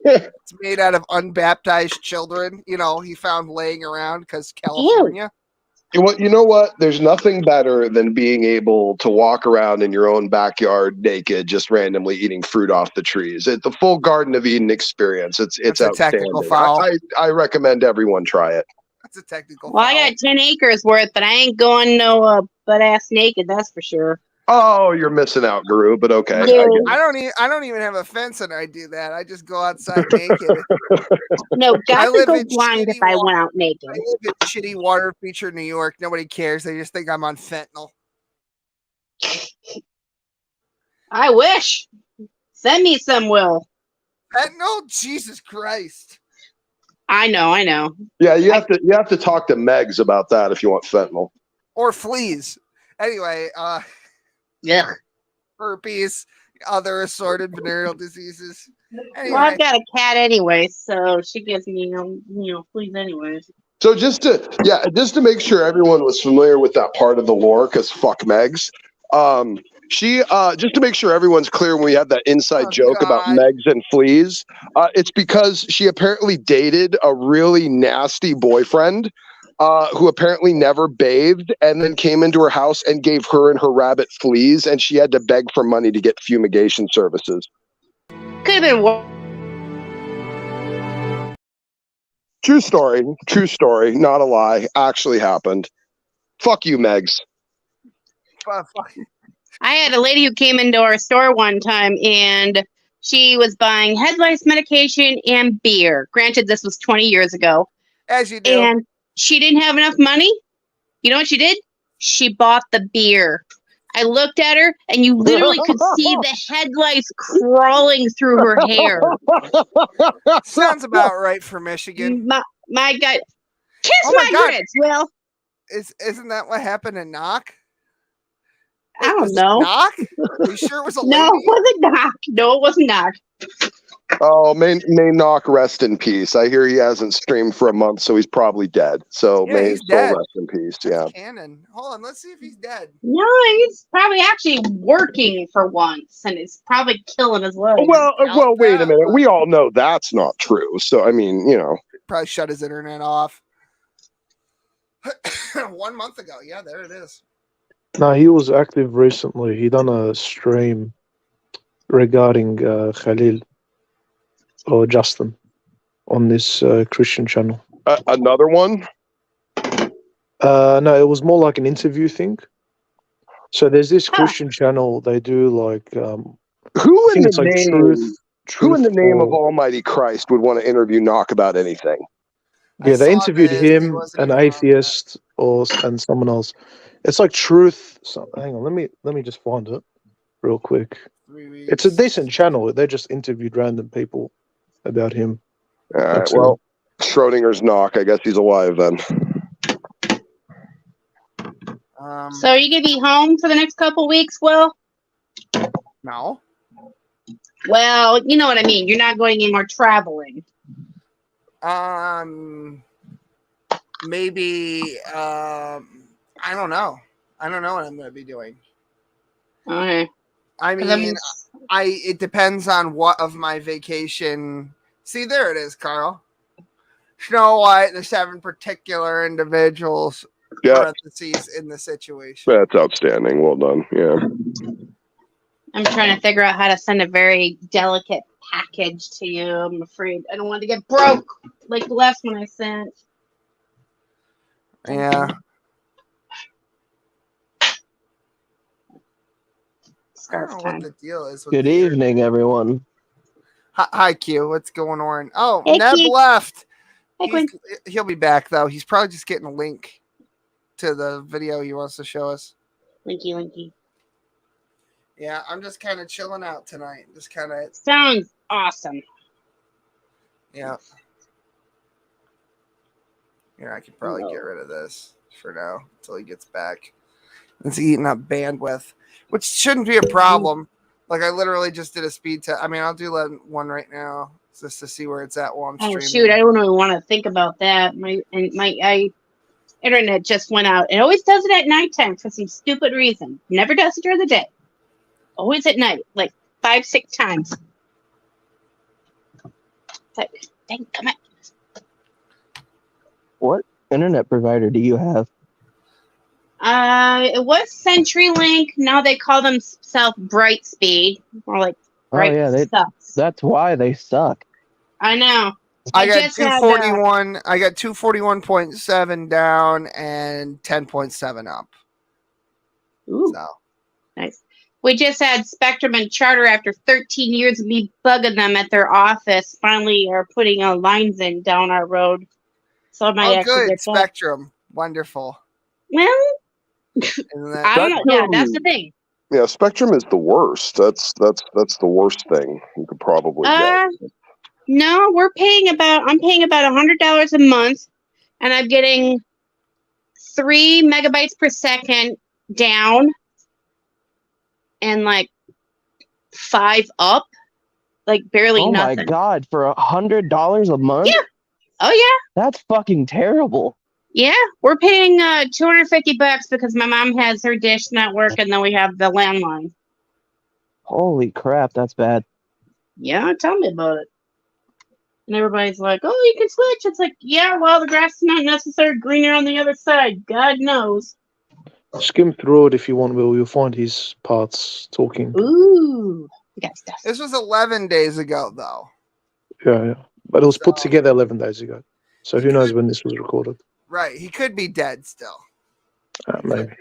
It's made out of unbaptized children. He found laying around because California. Well, you know what? There's nothing better than being able to walk around in your own backyard naked, just randomly eating fruit off the trees. It's the full Garden of Eden experience. It's a outstanding. technical foul. I recommend everyone try it. That's a technical. Well, I got 10 acres worth, but I ain't going no butt ass naked. That's for sure. Oh, you're missing out, Guru. But okay. No. I don't even have a fence, and I do that. I just go outside naked. No, God would go blind if I went out naked. I live in shitty water feature, New York. Nobody cares. They just think I'm on fentanyl. I wish. Send me some, Will. Fentanyl? Jesus Christ. I know. Yeah, you have to talk to Megs about that if you want fentanyl. Or fleas. Anyway, herpes, other assorted venereal diseases. Anyway. Well, I've got a cat anyway, so she gives me fleas anyways. So just to make sure everyone was familiar with that part of the lore, because fuck Megs. She just to make sure everyone's clear when we had that inside joke about Megs and fleas, it's because she apparently dated a really nasty boyfriend who apparently never bathed and then came into her house and gave her and her rabbit fleas, and she had to beg for money to get fumigation services. Could have been worse. True story, not a lie, actually happened. Fuck you, Megs. Fuck. I had a lady who came into our store one time, and She was buying head lice medication and beer. Granted, this was 20 years ago. As you do. And she didn't have enough money. You know what she did? She bought the beer. I looked at her, and you literally could see the head lice crawling through her hair. Sounds about right for Michigan. My God. Kiss Oh my God. grits, Will. Isn't that what happened in Knock? I don't know. Knock? Are you sure it was a No, lady? it wasn't Knock. No, it wasn't Knock. Oh, may Knock rest in peace. I hear he hasn't streamed for a month, so he's probably dead. So Yeah, may he's his soul dead. rest in peace. That's Yeah. canon. Hold on, let's see if he's dead. No, he's probably actually working for once, and it's probably killing his legs. Well, wait a minute. We all know that's not true. So I mean, Probably shut his internet off. 1 month ago. Yeah, there it is. No, he was active recently. He done a stream regarding Khalil or Justin on this Christian channel. Another one? No, it was more like an interview thing. So there's this Christian channel. They do like Who in the like name? Who in the name of for- Almighty Christ would want to interview Knock about anything? Yeah, they interviewed this, he him, wasn't an even on atheist, and someone else. It's like truth. So, hang on, let me just find it real quick. 3 weeks. It's a decent channel. They just interviewed random people about him. All right. That's Well, Schrodinger's Knock. I guess he's alive then. So are you gonna be home for the next couple weeks, Will? No. Well, you know what I mean. You're not going anymore traveling. Maybe. I don't know. I don't know what I'm going to be doing. Okay. I mean, it depends on what of my vacation. See, there it is, Carl. Snow White, the 7 particular individuals. Yeah. Parentheses in the situation. That's outstanding. Well done. Yeah. I'm trying to figure out how to send a very delicate package to you. I'm afraid I don't want to get broke like the last one I sent. Yeah. I don't know what the deal is. With Good evening, everyone. Hi, Q. What's going on? Oh, Hey, Neb Q. left. Hey, Quinn. He'll be back, though. He's probably just getting a link to the video he wants to show us. Linky. Yeah, I'm just kind of chilling out tonight. Just kind of. Sounds awesome. Yeah. Yeah, I could probably get rid of this for now until he gets back. It's eating up bandwidth, which shouldn't be a problem. Like, I literally just did a speed test. I mean, I'll do one right now just to see where it's at while I'm Oh streaming. shoot! I don't even want to think about that. My internet just went out. It always does it at nighttime for some stupid reason. Never does it during the day. Always at night, like 5-6 times. Like, dang, come on. What internet provider do you have? It was CenturyLink. Now they call themselves Brightspeed. Or like Bright sucks. That's why they suck. I know. I got just had, 241. I got 241.7 down and 10.7 up. Ooh, so nice. We just had Spectrum and Charter after 13 years of me bugging them at their office. Finally, are putting lines in down our road. So I might actually good. get that. Spectrum. Wonderful. Well, I don't know. Yeah, that's the thing. Yeah, Spectrum is the worst. That's the worst thing you could probably get. No, I'm paying about $100 a month, and I'm getting 3 megabytes per second down, and like 5 up, like barely Oh nothing. my god! For $100 a month? Yeah. Oh yeah. That's fucking terrible. Yeah, we're paying $250 because my mom has her dish network, and then we have the landline. Holy crap! That's bad. Yeah, tell me about it. And everybody's like, "Oh, you can switch." It's like, yeah, well, the grass is not necessarily greener on the other side. God knows. Skim through it if you want, Will. You'll find his parts talking. Ooh, we got stuff. This was 11 days ago, though. Yeah. But it was put together 11 days ago. So who knows when this was recorded? Right. He could be dead still. Maybe.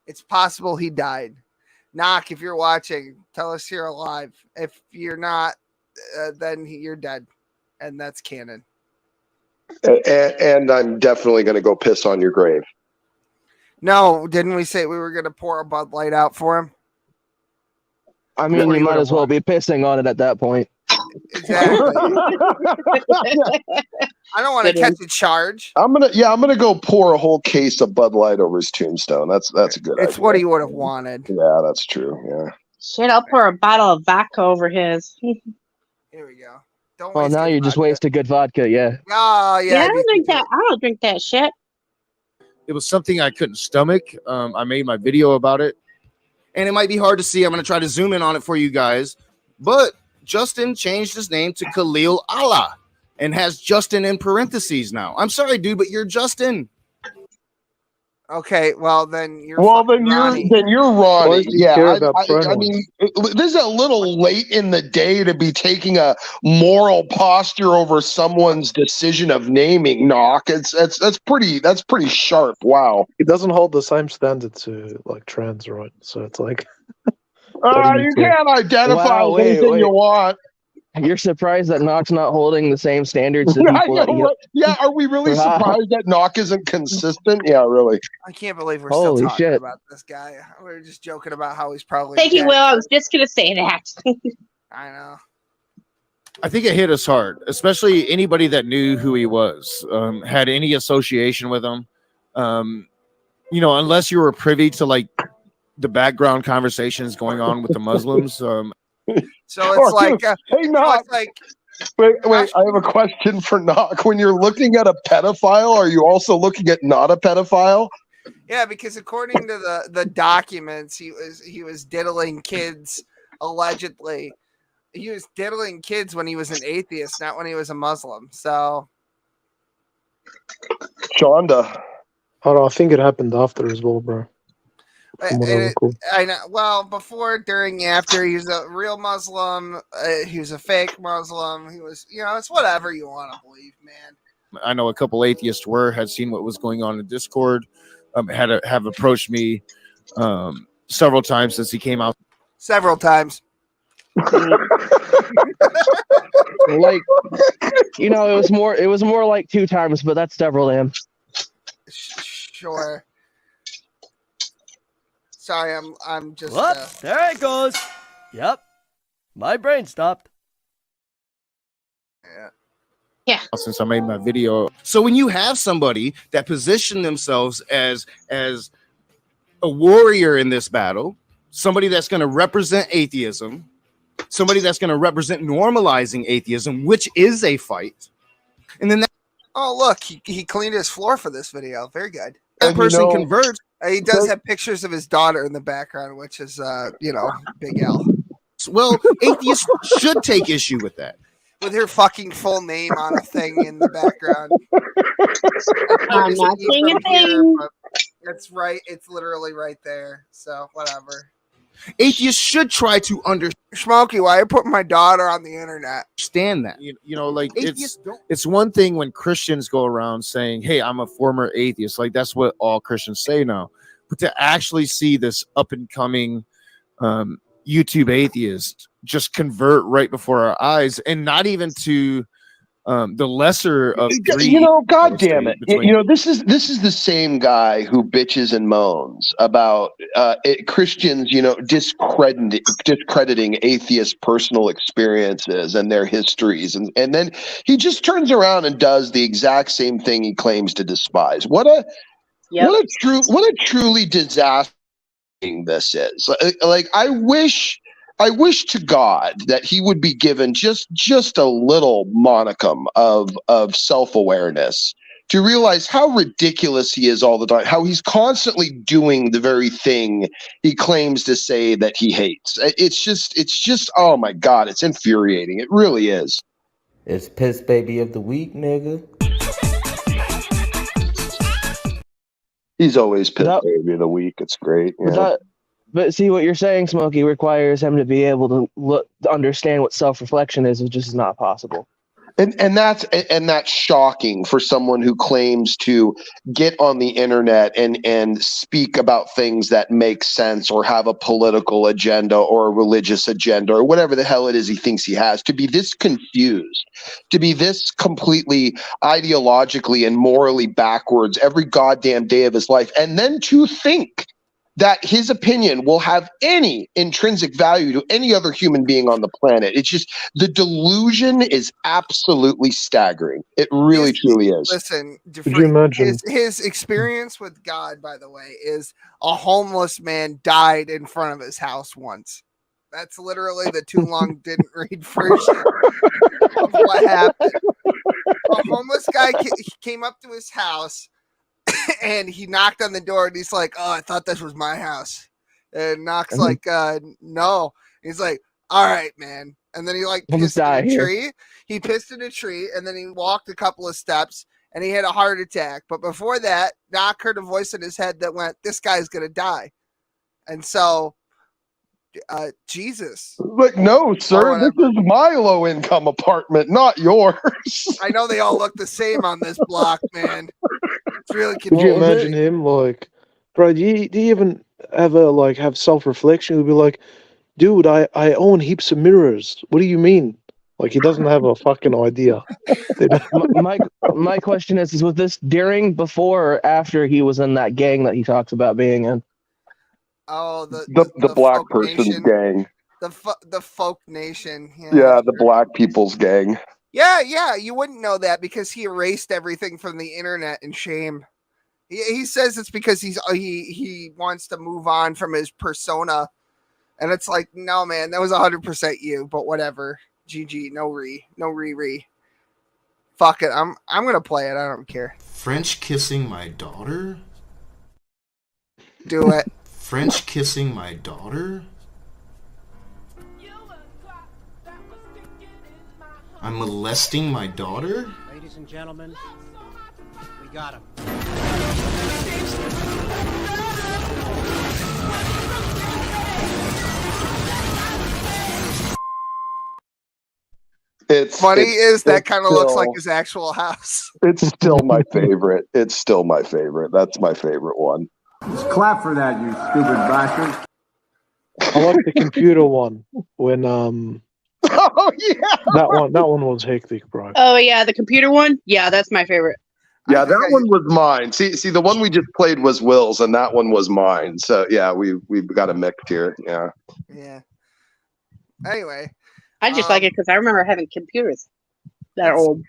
It's possible he died. Knock, if you're watching, tell us you're alive. If you're not, then you're dead. And that's canon. And I'm definitely going to go piss on your grave. No, didn't we say we were going to pour a Bud Light out for him? I mean, you might as well be pissing on it at that point. Exactly. I don't want to catch a charge. I'm gonna go pour a whole case of Bud Light over his tombstone. That's a good idea. It's what he would have wanted. Yeah, that's true. Yeah. Shit, I'll pour a bottle of vodka over his. Here we go. Don't Well, waste now good you just vodka. wasted good vodka, yeah. Oh, yeah. I don't drink that. I don't drink that shit. It was something I couldn't stomach. I made my video about it, and it might be hard to see. I'm going to try to zoom in on it for you guys. But Justin changed his name to Khalil Allah and has Justin in parentheses now. I'm sorry, dude, but you're Justin. Okay, well then you're Ronnie. Why do you Yeah, care about I pronouns? mean, this is a little late in the day to be taking a moral posture over someone's decision of naming. Knock, that's pretty sharp. Wow. It doesn't hold the same standard to like trans, right? So it's like what do You care? can't identify Wow, as anything wait. you want. You're surprised that Knock's not holding the same standards to I people know, that you... right? Yeah, are we really Wow. surprised that Knock isn't consistent? Yeah, really. I can't believe we're Holy still talking shit. about this guy. We were just joking about how he's probably Thank you, dead. Will. I was just gonna say that. I know. I think it hit us hard, especially anybody that knew who he was, had any association with him. Unless you were privy to like the background conversations going on with the Muslims. So it's like, hey, Knock. Wait, I have a question for Knock. When you're looking at a pedophile, are you also looking at not a pedophile? yeah, because according to the documents, he was diddling kids allegedly. He was diddling kids when he was an atheist, not when he was a Muslim. So Shonda. I don't know, I think it happened after as well, bro. From what I recall. I know. Well, before, during, after, he was a real Muslim. He was a fake Muslim. He was, it's whatever you want to believe, man. I know a couple atheists had seen what was going on in Discord, have approached me several times since he came out. Several times. Like, it was more like 2 times, but that's several to him. Sure. Sorry, I'm just. There it goes. Yep. My brain stopped. Yeah. Since I made my video. So when you have somebody that position themselves as a warrior in this battle, somebody that's going to represent atheism, somebody that's going to represent normalizing atheism, which is a fight, and then Oh, look, he cleaned his floor for this video. Very good. that person converts. He does have pictures of his daughter in the background, which is, Big L. Well, atheists should take issue with that. With her fucking full name on a thing in the background. I'm not saying a thing. It's right. It's literally right there. So, whatever. Atheists should try to understand Smokey, why are you putting my daughter on the internet? that. Like it's one thing when Christians go around saying, "Hey, I'm a former atheist." Like that's what all Christians say now. But to actually see this up and coming YouTube atheist just convert right before our eyes, and not even to the lesser of three. God damn it! This is the same guy who bitches and moans about Christians, discrediting atheist personal experiences and their histories, and then he just turns around and does the exact same thing he claims to despise. What a truly disaster this is. Like I wish to God that he would be given just a little monicum of self-awareness to realize how ridiculous he is all the time, how he's constantly doing the very thing he claims to say that he hates. It's just oh my God, it's infuriating. It really is. It's Piss Baby of the Week, nigga. He's always Piss Baby of the Week. It's great. But see, what you're saying, Smokey, requires him to be able to understand what self-reflection is, which just is not possible. And that's shocking for someone who claims to get on the internet and speak about things that make sense or have a political agenda or a religious agenda or whatever the hell it is he thinks he has, to be this confused, to be this completely ideologically and morally backwards every goddamn day of his life, and then to think that his opinion will have any intrinsic value to any other human being on the planet. It's just, the delusion is absolutely staggering. It really, truly is. Listen, Could you imagine? his experience with God, by the way, is a homeless man died in front of his house once. That's literally the too long didn't read version of what happened. A homeless guy came up to his house and he knocked on the door and he's like, "Oh, I thought this was my house." And Knock's like, "No." He's like, "All right, man." And then he like pissed in a tree. He pissed in a tree and then he walked a couple of steps and he had a heart attack. But before that, Knock heard a voice in his head that went, "This guy's gonna die." And so Jesus. Like, no, sir, this is my low income apartment, not yours. I know they all look the same on this block, man. It's really Could you imagine him like, bro? Do you even ever like have self reflection? He'll be like, dude, I own heaps of mirrors. What do you mean? Like, he doesn't have a fucking idea. My question is was this during, before, or after he was in that gang that he talks about being in? Oh, the black person's gang. The folk nation. Yeah, the black people's gang. Yeah, you wouldn't know that because he erased everything from the internet in shame. He says it's because he wants to move on from his persona, and it's like, no, man, that was 100% you. But whatever, GG, no re. Fuck it, I'm gonna play it. I don't care. French kissing my daughter. Do it. French kissing my daughter. I'm molesting my daughter? Ladies and gentlemen, we got him. It's funny is that it's kind of looks like still- his actual house. It's still my favorite. It's still my favorite. That's my favorite one. Just clap for that, you stupid bastard. I like the computer one when Oh yeah, that one was hectic, bro. Oh yeah, the computer one. Yeah, that's my favorite. Yeah, that one was mine. See, the one we just played was Will's, and that one was mine. So yeah, we've got a mix here. Yeah. Yeah. Anyway, I just like it because I remember having computers that are old.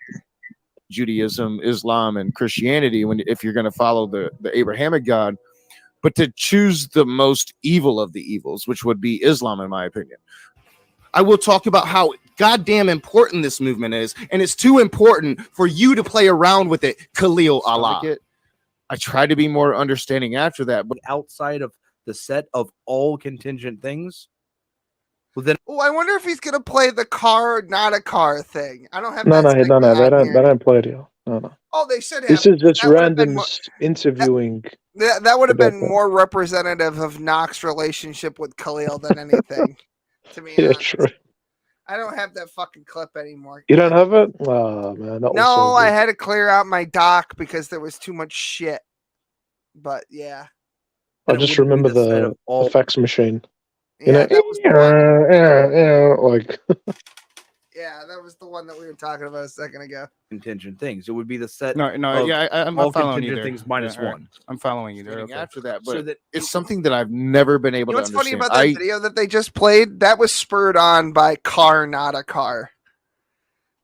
Judaism, Islam, and Christianity, if you're going to follow the Abrahamic God, but to choose the most evil of the evils, which would be Islam, in my opinion. I will talk about how goddamn important this movement is, and it's too important for you to play around with it, Khalil Allah. I try to be more understanding after that, but outside of the set of all contingent things, well, then I wonder if he's gonna play the car, not a car thing. I don't have No, that. they don't play it here. No. Oh, they should have. This is just That would've been randoms interviewing. That would have about been that. more representative of Knox's relationship with Khalil than anything. To me, Yeah, true. I don't have that fucking clip anymore. You don't have it? Oh man, that was No, so I good. had to clear out my dock because there was too much shit. But yeah, I just remember the fax machine. You Yeah, know, that was like yeah, that was the one that we were talking about a second ago. contingent things. It would be the set. No, of yeah, I'm all following you contingent there. things minus Yeah, all right. one. I'm following you there. After that, but So that it's something that I've never been You able know to what's funny understand. about that video that they just played? That was spurred on by Car Not a Car.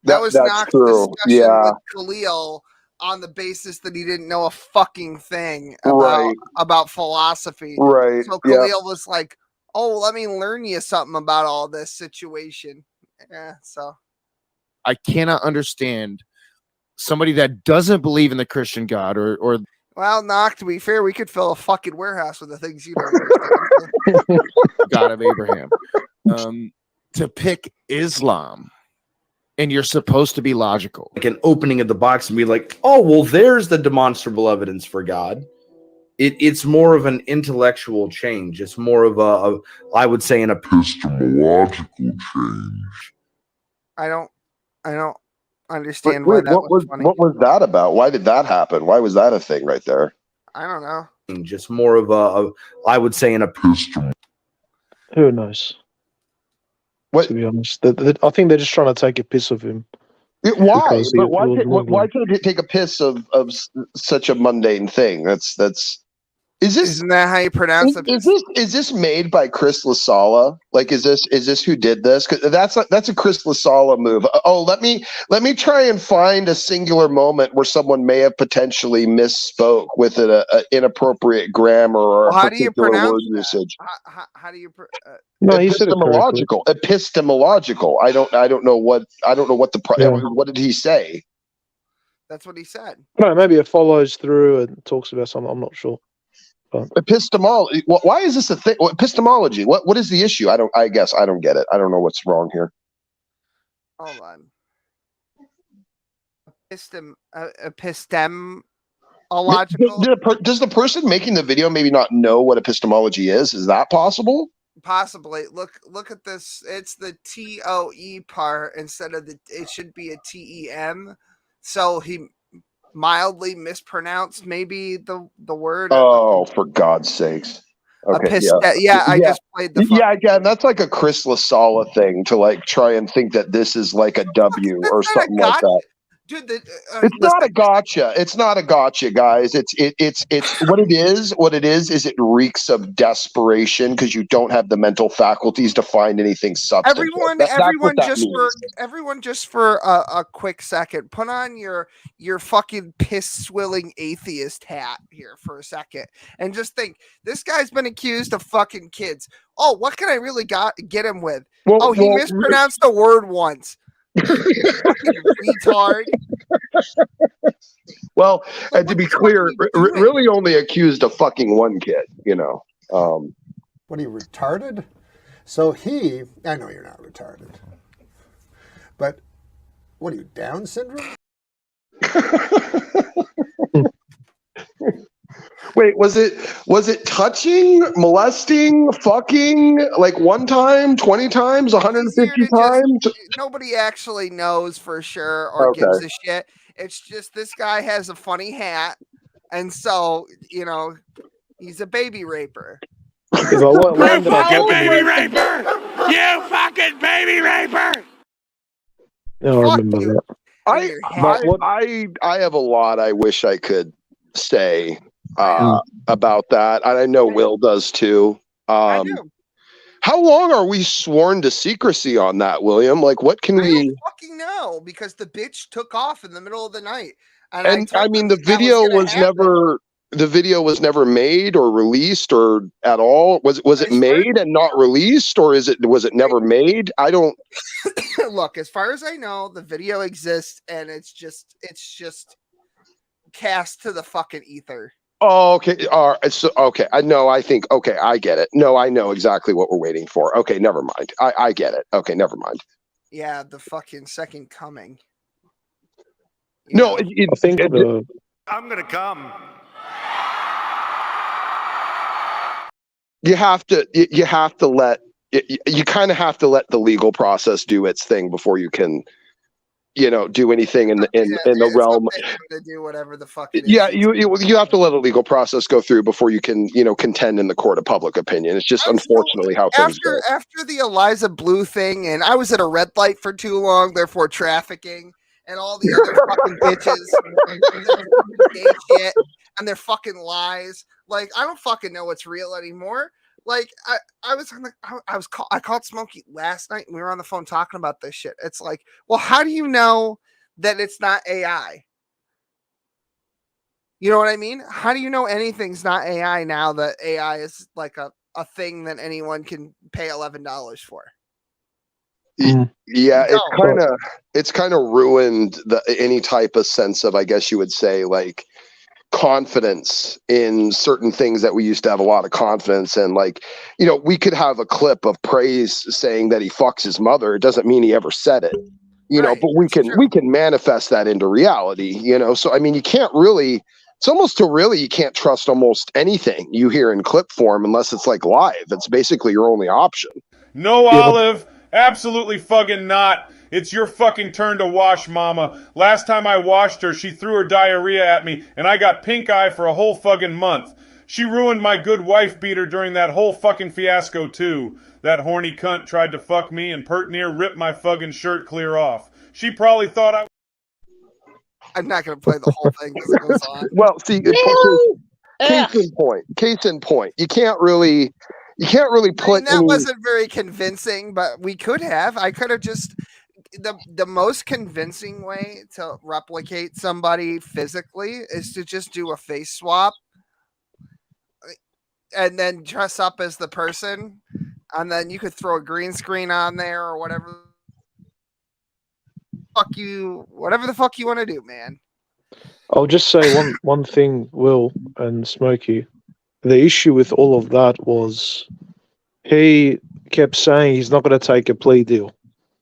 That was that's Knox's true. discussion Yeah. with Khalil on the basis that he didn't know a fucking thing Right. about philosophy. Right, So yeah. Khalil was like, "Oh, let me learn you something about all this situation." Yeah, so I cannot understand somebody that doesn't believe in the Christian God or well, Knock, to be fair, we could fill a fucking warehouse with the things you don't understand. God of Abraham, to pick Islam, and you're supposed to be logical. Like an opening of the box and be like, oh, well, there's the demonstrable evidence for God. It's more of an intellectual change. It's more of I would say, an epistemological change. I don't understand Wait, why that was funny. what was that about? Why did that happen? Why was that a thing right there? I don't know. Just more of I would say an epistemology. Who knows? What? To be honest, I think they're just trying to take a piss of him. Why? Because he But why? was Why Muslim. could it take a piss of such a mundane thing? Is this? Isn't that how you pronounce it? Is this made by Chris LaSala? Like, is this who did this? Because that's a Chris LaSala move. Oh, let me try and find a singular moment where someone may have potentially misspoke with an inappropriate grammar or Well, a how do you particular pronounce word that? usage. How do you? No, he said it correctly. Epistemological. I don't know what Yeah. what did he say? That's what he said. No, maybe it follows through and talks about something. I'm not sure. But Epistemology. Why is this a thing? Epistemology. What is the issue? I guess I don't get it. I don't know what's wrong here. Hold on. Epistemological. Does the person making the video maybe not know what epistemology is? Is that possible? Possibly. Look at this. It's the TOE part instead of it should be a TEM. So he mildly mispronounced maybe the word. Oh, for God's sakes. Okay, I just played the again, that's like a Chris LaSala thing to like try and think that this is like a W or something like that. Dude, it's not a gotcha. It's not a gotcha, guys. It's what it is. What it is it reeks of desperation because you don't have the mental faculties to find anything substantive. Everyone just for a quick second, put on your fucking piss swilling atheist hat here for a second and just think, this guy's been accused of fucking kids. Oh, what can I really get him with? He mispronounced the word once. Fucking retard. Well, and to be clear, really only accused of fucking one kid, you know. What are you, retarded? So I know you're not retarded, but what are you, Down syndrome? Wait, was it touching, molesting, fucking, like one time, 20 times, 150 times? Nobody actually knows for sure or gives a shit. It's just this guy has a funny hat, and so he's a baby raper. You fucking baby raper! You fucking baby raper! I remember that. I have a lot I wish I could say about that, and I know Will does too. I do. How long are we sworn to secrecy on that, William? Like, what can we? I don't fucking know, because the bitch took off in the middle of the night, and I mean, the video was never made or released or at all. Was it made and not released, or was it never made? I don't. Look, as far as I know, the video exists, and it's just cast to the fucking ether. Oh, okay. All right. So, okay. I know. I think. Okay, I get it. No, I know exactly what we're waiting for. Okay, never mind. I get it. Okay, never mind. Yeah, the fucking second coming. No, I think I'm gonna come. You have to let. You kind of have to let the legal process do its thing before you can, do anything in the realm. To do whatever the fuck it is. Yeah, you have to let a legal process go through before you can, contend in the court of public opinion. It's just unfortunately how things go. After the Eliza Blue thing, and I was at a red light for too long, therefore trafficking, and all the other fucking bitches, and their fucking gay shit, and their fucking lies. Like, I don't fucking know what's real anymore. Like, I called Smokey last night, and we were on the phone talking about this shit. It's like, well, how do you know that it's not AI? You know what I mean? How do you know anything's not AI now that AI is like a thing that anyone can pay $11 for? Yeah, it's kind of ruined any type of sense of, I guess you would say, like, confidence in certain things that we used to have a lot of confidence in. Like, we could have a clip of praise saying that he fucks his mother. It doesn't mean he ever said it, but we can manifest that into reality, so I mean, you can't really, it's almost you can't trust almost anything you hear in clip form unless it's like live. It's basically your only option. No, Olive, absolutely fucking not. It's your fucking turn to wash, mama. Last time I washed her, she threw her diarrhea at me, and I got pink eye for a whole fucking month. She ruined my good wife beater during that whole fucking fiasco, too. That horny cunt tried to fuck me, and pert near ripped my fucking shirt clear off. She probably thought I... I'm not going to play the whole thing because it goes on. Well, see, case in point. You can't really put that wasn't very convincing, but we could have. I could have just the most convincing way to replicate somebody physically is to just do a face swap and then dress up as the person, and then you could throw a green screen on there or whatever. Whatever the fuck you want to do, man. I'll just say one thing, Will and Smokey. The issue with all of that was he kept saying he's not going to take a plea deal.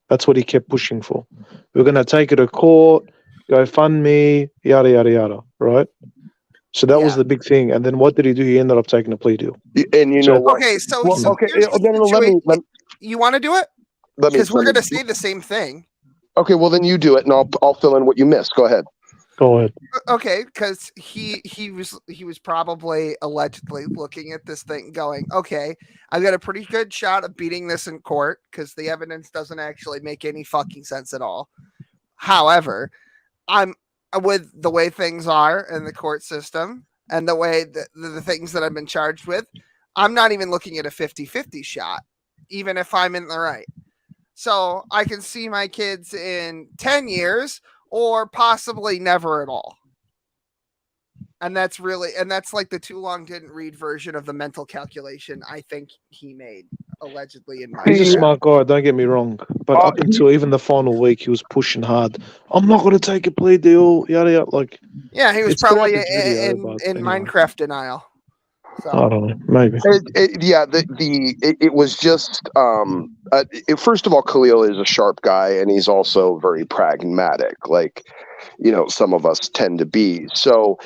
That's what he kept pushing for. We're going to take it to court, go fund me, yada, yada, yada, right? So that was the big thing. And then what did he do? He ended up taking a plea deal. And you know what? Okay, so here's the situation. You want to do it? Because we're going to say the same thing. Okay, well then you do it, and I'll fill in what you missed. Go ahead. Go ahead. Okay, because he was probably allegedly looking at this thing, going, "Okay, I've got a pretty good shot of beating this in court because the evidence doesn't actually make any fucking sense at all." However, I'm with the way things are in the court system and the way the things that I've been charged with, I'm not even looking at a 50-50 shot, even if I'm in the right. So I can see my kids in 10 years or possibly never at all. And that's like the too long didn't read version of the mental calculation I think he made allegedly in my He's a smart guy, don't get me wrong. But up until even the final week, he was pushing hard. I'm not going to take a plea deal, yada, yada. Like, yeah, he was probably in Minecraft denial. So. I don't know, maybe. It was just first of all, Khalil is a sharp guy, and he's also very pragmatic, like some of us tend to be. So,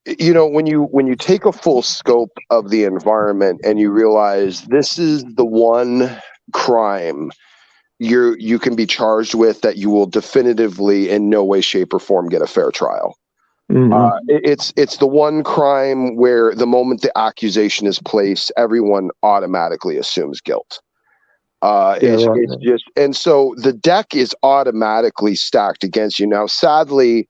when you take a full scope of the environment and you realize this is the one crime you can be charged with that you will definitively in no way, shape, or form get a fair trial. Mm-hmm. It's the one crime where the moment the accusation is placed, everyone automatically assumes guilt. It's just, and so the deck is automatically stacked against you. Now, sadly,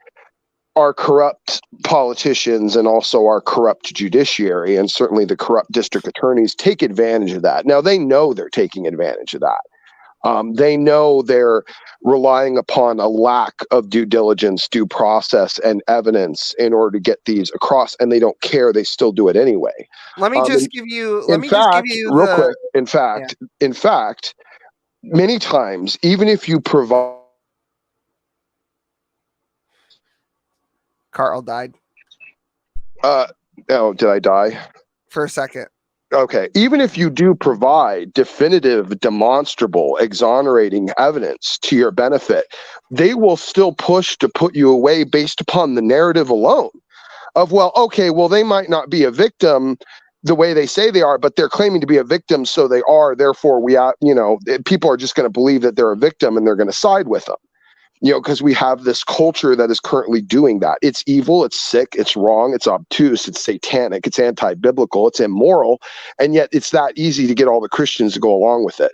our corrupt politicians and also our corrupt judiciary and certainly the corrupt district attorneys take advantage of that. Now, they know they're taking advantage of that. They know they're relying upon a lack of due diligence, due process, and evidence in order to get these across, and they don't care. They still do it anyway. Let me just give you. Real quick. In fact, many times, even if you provide. Carl died. Oh, did I die? For a second. Okay. Even if you do provide definitive, demonstrable, exonerating evidence to your benefit, they will still push to put you away based upon the narrative alone of, they might not be a victim the way they say they are, but they're claiming to be a victim. So they are, therefore people are just going to believe that they're a victim and they're going to side with them. Because we have this culture that is currently doing that. It's evil, it's sick, it's wrong, it's obtuse, it's satanic, it's anti-biblical, it's immoral, and yet it's that easy to get all the Christians to go along with it.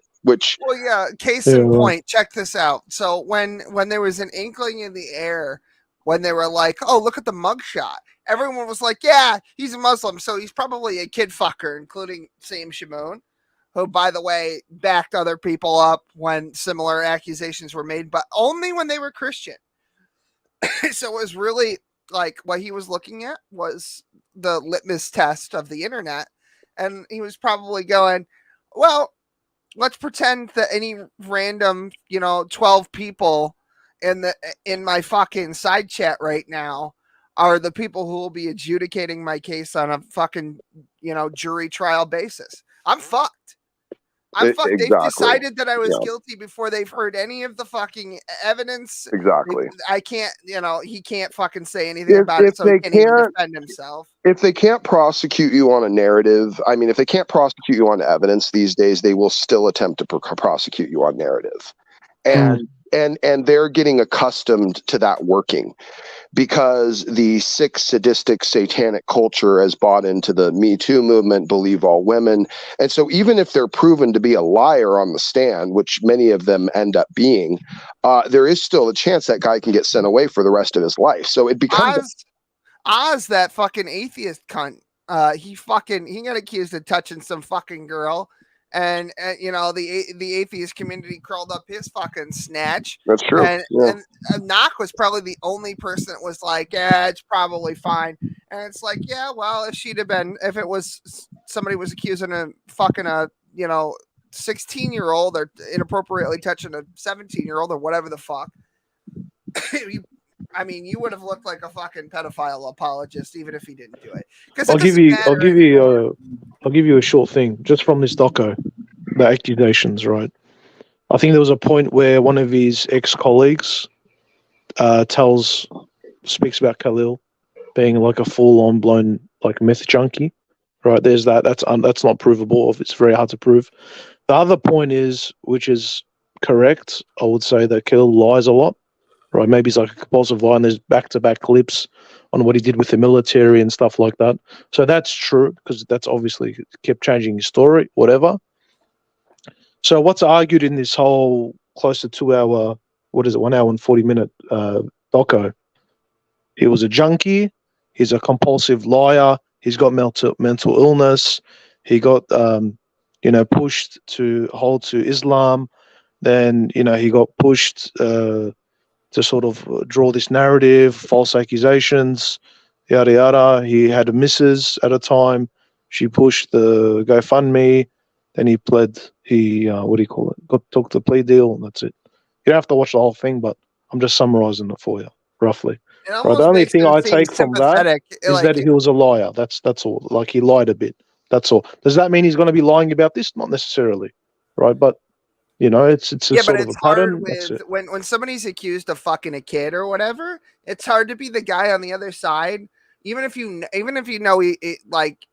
Case in point, check this out. So when there was an inkling in the air, when they were like, "Oh, look at the mugshot," everyone was like, "Yeah, he's a Muslim, so he's probably a kid fucker," including Sam Shimon, who, by the way, backed other people up when similar accusations were made, but only when they were Christian. So it was really like what he was looking at was the litmus test of the internet. And he was probably going, well, let's pretend that any random, 12 people in my fucking side chat right now are the people who will be adjudicating my case on a fucking, jury trial basis. I'm fucked. Exactly. They've decided that I was guilty before they've heard any of the fucking evidence. Exactly. I can't, he can't fucking say anything about it, so he can't even defend himself. If they can't prosecute you on a narrative, if they can't prosecute you on evidence these days, they will still attempt to prosecute you on narrative. And and they're getting accustomed to that working, because the sick, sadistic, satanic culture has bought into the Me Too movement, believe all women. And so even if they're proven to be a liar on the stand, which many of them end up being, there is still a chance that guy can get sent away for the rest of his life. So it becomes Oz, that fucking atheist cunt. He got accused of touching some fucking girl, and you know, the atheist community crawled up his fucking snatch. That's true. And Knock was probably the only person that was like, yeah, it's probably fine. And it's like, yeah, well, if it was somebody was accusing a fucking 16-year-old or inappropriately touching a 17-year-old or whatever the fuck. You would have looked like a fucking pedophile apologist, even if he didn't do it. I'll give you a short thing just from this doco, the accusations, right? I think there was a point where one of his ex-colleagues speaks about Khalil being like a full-on blown like meth junkie, right? There's that. That's not provable. It's very hard to prove. The other point is, which is correct, I would say that Khalil lies a lot. Right, maybe he's like a compulsive liar, and there's back-to-back clips on what he did with the military and stuff like that. So that's true, because that's obviously kept changing his story, whatever. So what's argued in this whole close to 2 hour, 1 hour and 40-minute doco? He was a junkie. He's a compulsive liar. He's got mental illness. He got, pushed to hold to Islam. Then, he got pushed to sort of draw this narrative, false accusations, yada yada. He had a missus at a time. She pushed the GoFundMe. Then he pled. Took the plea deal, and that's it. You don't have to watch the whole thing, but I'm just summarizing it for you, roughly. Right, the only thing I take from that is that he was a liar. That's all. Like, he lied a bit. That's all. Does that mean he's going to be lying about this? Not necessarily, right? But it's a sort of a pattern. When somebody's accused of fucking a kid or whatever, it's hard to be the guy on the other side, even if you know like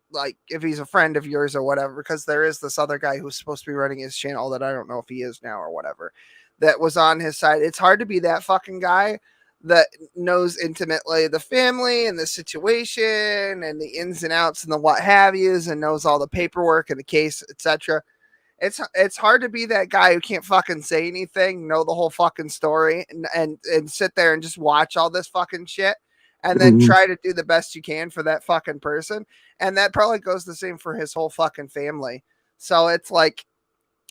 if he's a friend of yours or whatever, because there is this other guy who's supposed to be running his channel that I don't know if he is now or whatever, that was on his side. It's hard to be that fucking guy that knows intimately the family and the situation and the ins and outs and the what have yous, and knows all the paperwork and the case, etc. It's hard to be that guy who can't fucking say anything, know the whole fucking story, and sit there and just watch all this fucking shit, and then try to do the best you can for that fucking person. And that probably goes the same for his whole fucking family. So it's like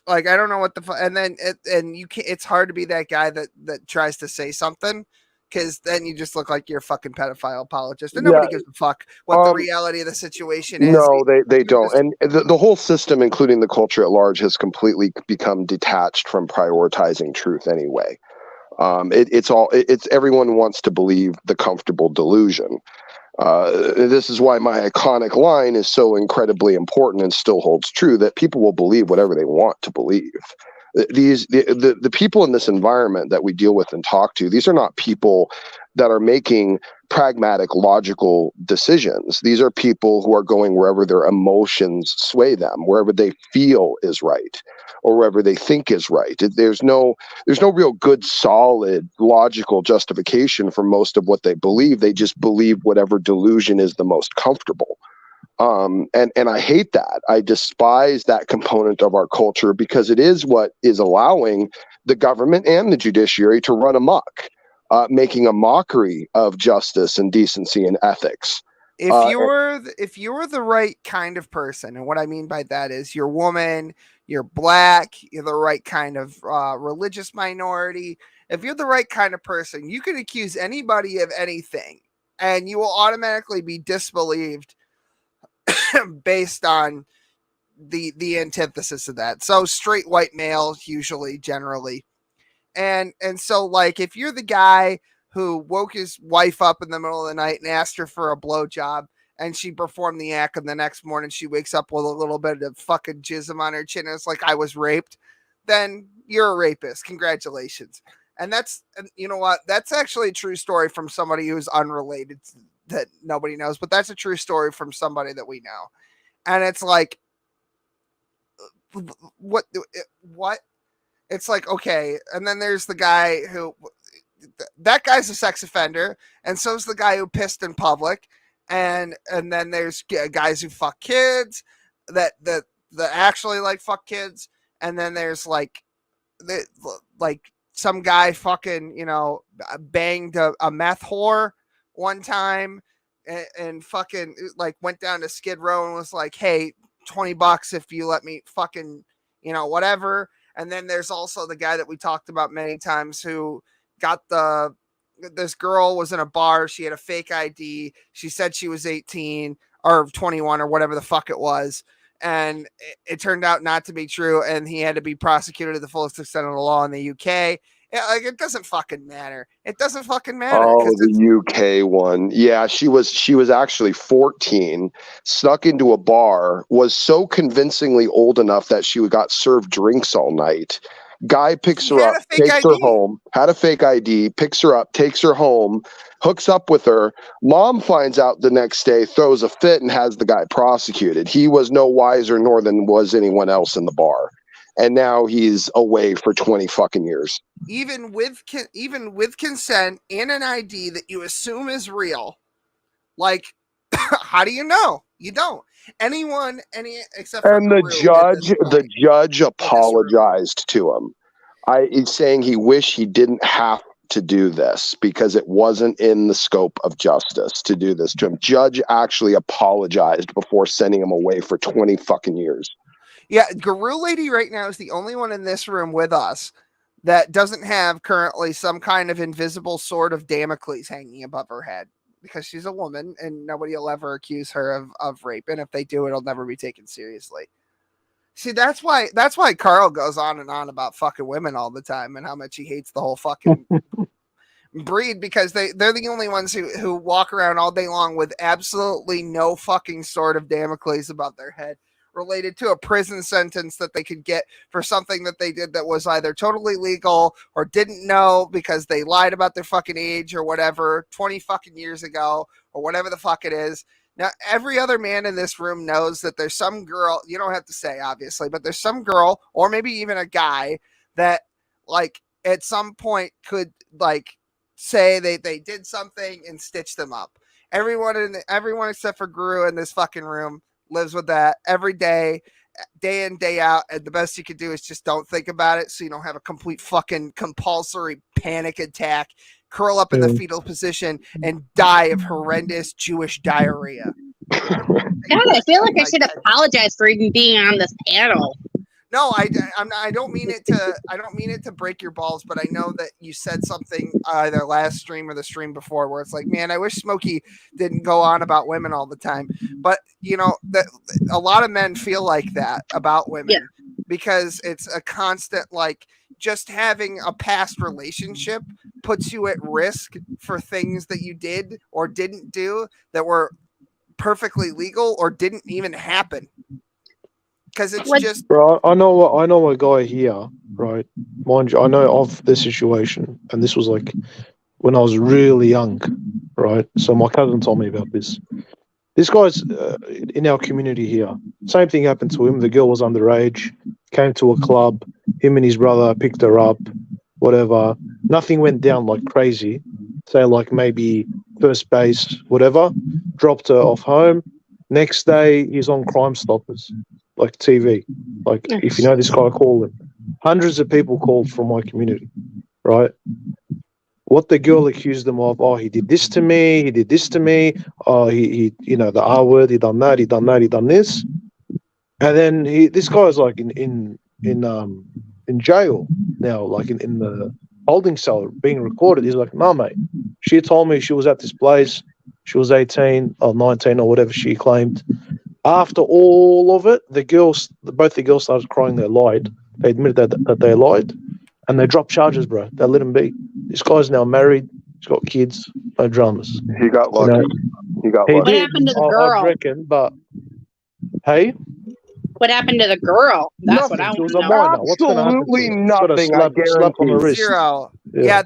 I don't know what it's hard to be that guy that tries to say something, because then you just look like you're a fucking pedophile apologist, and nobody gives a fuck what the reality of the situation is. No, they don't. And the whole system, including the culture at large, has completely become detached from prioritizing truth anyway. It's everyone wants to believe the comfortable delusion. This is why my iconic line is so incredibly important and still holds true, that people will believe whatever they want to believe. The people in this environment that we deal with and talk to, these are not people that are making pragmatic, logical decisions. These are people who are going wherever their emotions sway them, wherever they feel is right, or wherever they think is right. There's no real good, solid, logical justification for most of what they believe. They just believe whatever delusion is the most comfortable. And I hate that. I despise that component of our culture, because it is what is allowing the government and the judiciary to run amok, making a mockery of justice and decency and ethics. If you're the right kind of person, and what I mean by that is you're woman, you're black, you're the right kind of religious minority. If you're the right kind of person, you can accuse anybody of anything, and you will automatically be disbelieved based on the antithesis of that. So straight white male, usually, generally. And so, like, if you're the guy who woke his wife up in the middle of the night and asked her for a blowjob, and she performed the act, and the next morning she wakes up with a little bit of fucking jism on her chin, and it's like, I was raped, then you're a rapist. Congratulations. And you know what? That's actually a true story from somebody who's unrelated that nobody knows, but that's a true story from somebody that we know. And it's like, what it's like, okay. And then there's the guy who, that guy's a sex offender, and so's the guy who pissed in public. And then there's guys who fuck kids that actually like fuck kids. And then there's like some guy fucking, banged a meth whore one time and fucking like went down to Skid Row and was like, hey, $20 if you let me fucking, whatever. And then there's also the guy that we talked about many times who got this girl was in a bar. She had a fake ID. She said she was 18 or 21 or whatever the fuck it was. And it turned out not to be true. And he had to be prosecuted to the fullest extent of the law in the UK. It doesn't fucking matter. It doesn't fucking matter. Oh, the UK one. Yeah, she was actually 14, snuck into a bar, was so convincingly old enough that she got served drinks all night. Guy picks her up, takes her home, had a fake ID, picks her up, takes her home, hooks up with her. Mom finds out the next day, throws a fit, and has the guy prosecuted. He was no wiser nor than was anyone else in the bar. And now he's away for 20 fucking years. Even with consent and an ID that you assume is real, like, how do you know? You don't. Except for and the judge apologized to him. He's saying he wished he didn't have to do this because it wasn't in the scope of justice to do this to him. Judge actually apologized before sending him away for 20 fucking years. Yeah, Guru Lady right now is the only one in this room with us that doesn't have currently some kind of invisible sword of Damocles hanging above her head, because she's a woman and nobody will ever accuse her of rape. And if they do, it'll never be taken seriously. See, that's why Carl goes on and on about fucking women all the time and how much he hates the whole fucking breed, because they're the only ones who walk around all day long with absolutely no fucking sword of Damocles above their head related to a prison sentence that they could get for something that they did that was either totally legal or didn't know because they lied about their fucking age or whatever 20 fucking years ago or whatever the fuck it is. Now, every other man in this room knows that there's some girl, you don't have to say obviously, but there's some girl or maybe even a guy that like at some point could like say they did something and stitch them up. Everyone except for Guru in this fucking room lives with that every day in, day out, and the best you can do is just don't think about it so you don't have a complete fucking compulsory panic attack, curl up in the fetal position, and die of horrendous Jewish diarrhea. God, I feel like I should apologize for even being on this panel. No, I don't mean it to break your balls, but I know that you said something either last stream or the stream before where it's like, man, I wish Smokey didn't go on about women all the time. But that a lot of men feel like that about women because it's a constant, like, just having a past relationship puts you at risk for things that you did or didn't do that were perfectly legal or didn't even happen. Because it's just, bro. I know a guy here, right? Mind you, I know of the situation, and this was like when I was really young, right? So my cousin told me about this. This guy's in our community here. Same thing happened to him. The girl was underage, came to a club. Him and his brother picked her up, whatever. Nothing went down like crazy. Say like maybe first base, whatever. Dropped her off home. Next day, he's on Crime Stoppers. Like TV, like if you know this guy, call him. Hundreds of people called from my community, right? What the girl accused them of? Oh, he did this to me. He did this to me. Oh, he the R word. He done that. He done that. He done this. And then this guy's like in jail now, like in the holding cell, being recorded. He's like, no, mate. She told me she was at this place. She was 18 or 19 or whatever she claimed. After all of it, both the girls started crying. They lied. They admitted that they lied, and they dropped charges, bro. They let him be. This guy's now married. He's got kids. No dramas. He got lucky. He got lucky. What happened to the girl? I reckon, but hey, what happened to the girl? That's what I want to know. Absolutely nothing. I guarantee. Zero. Yeah,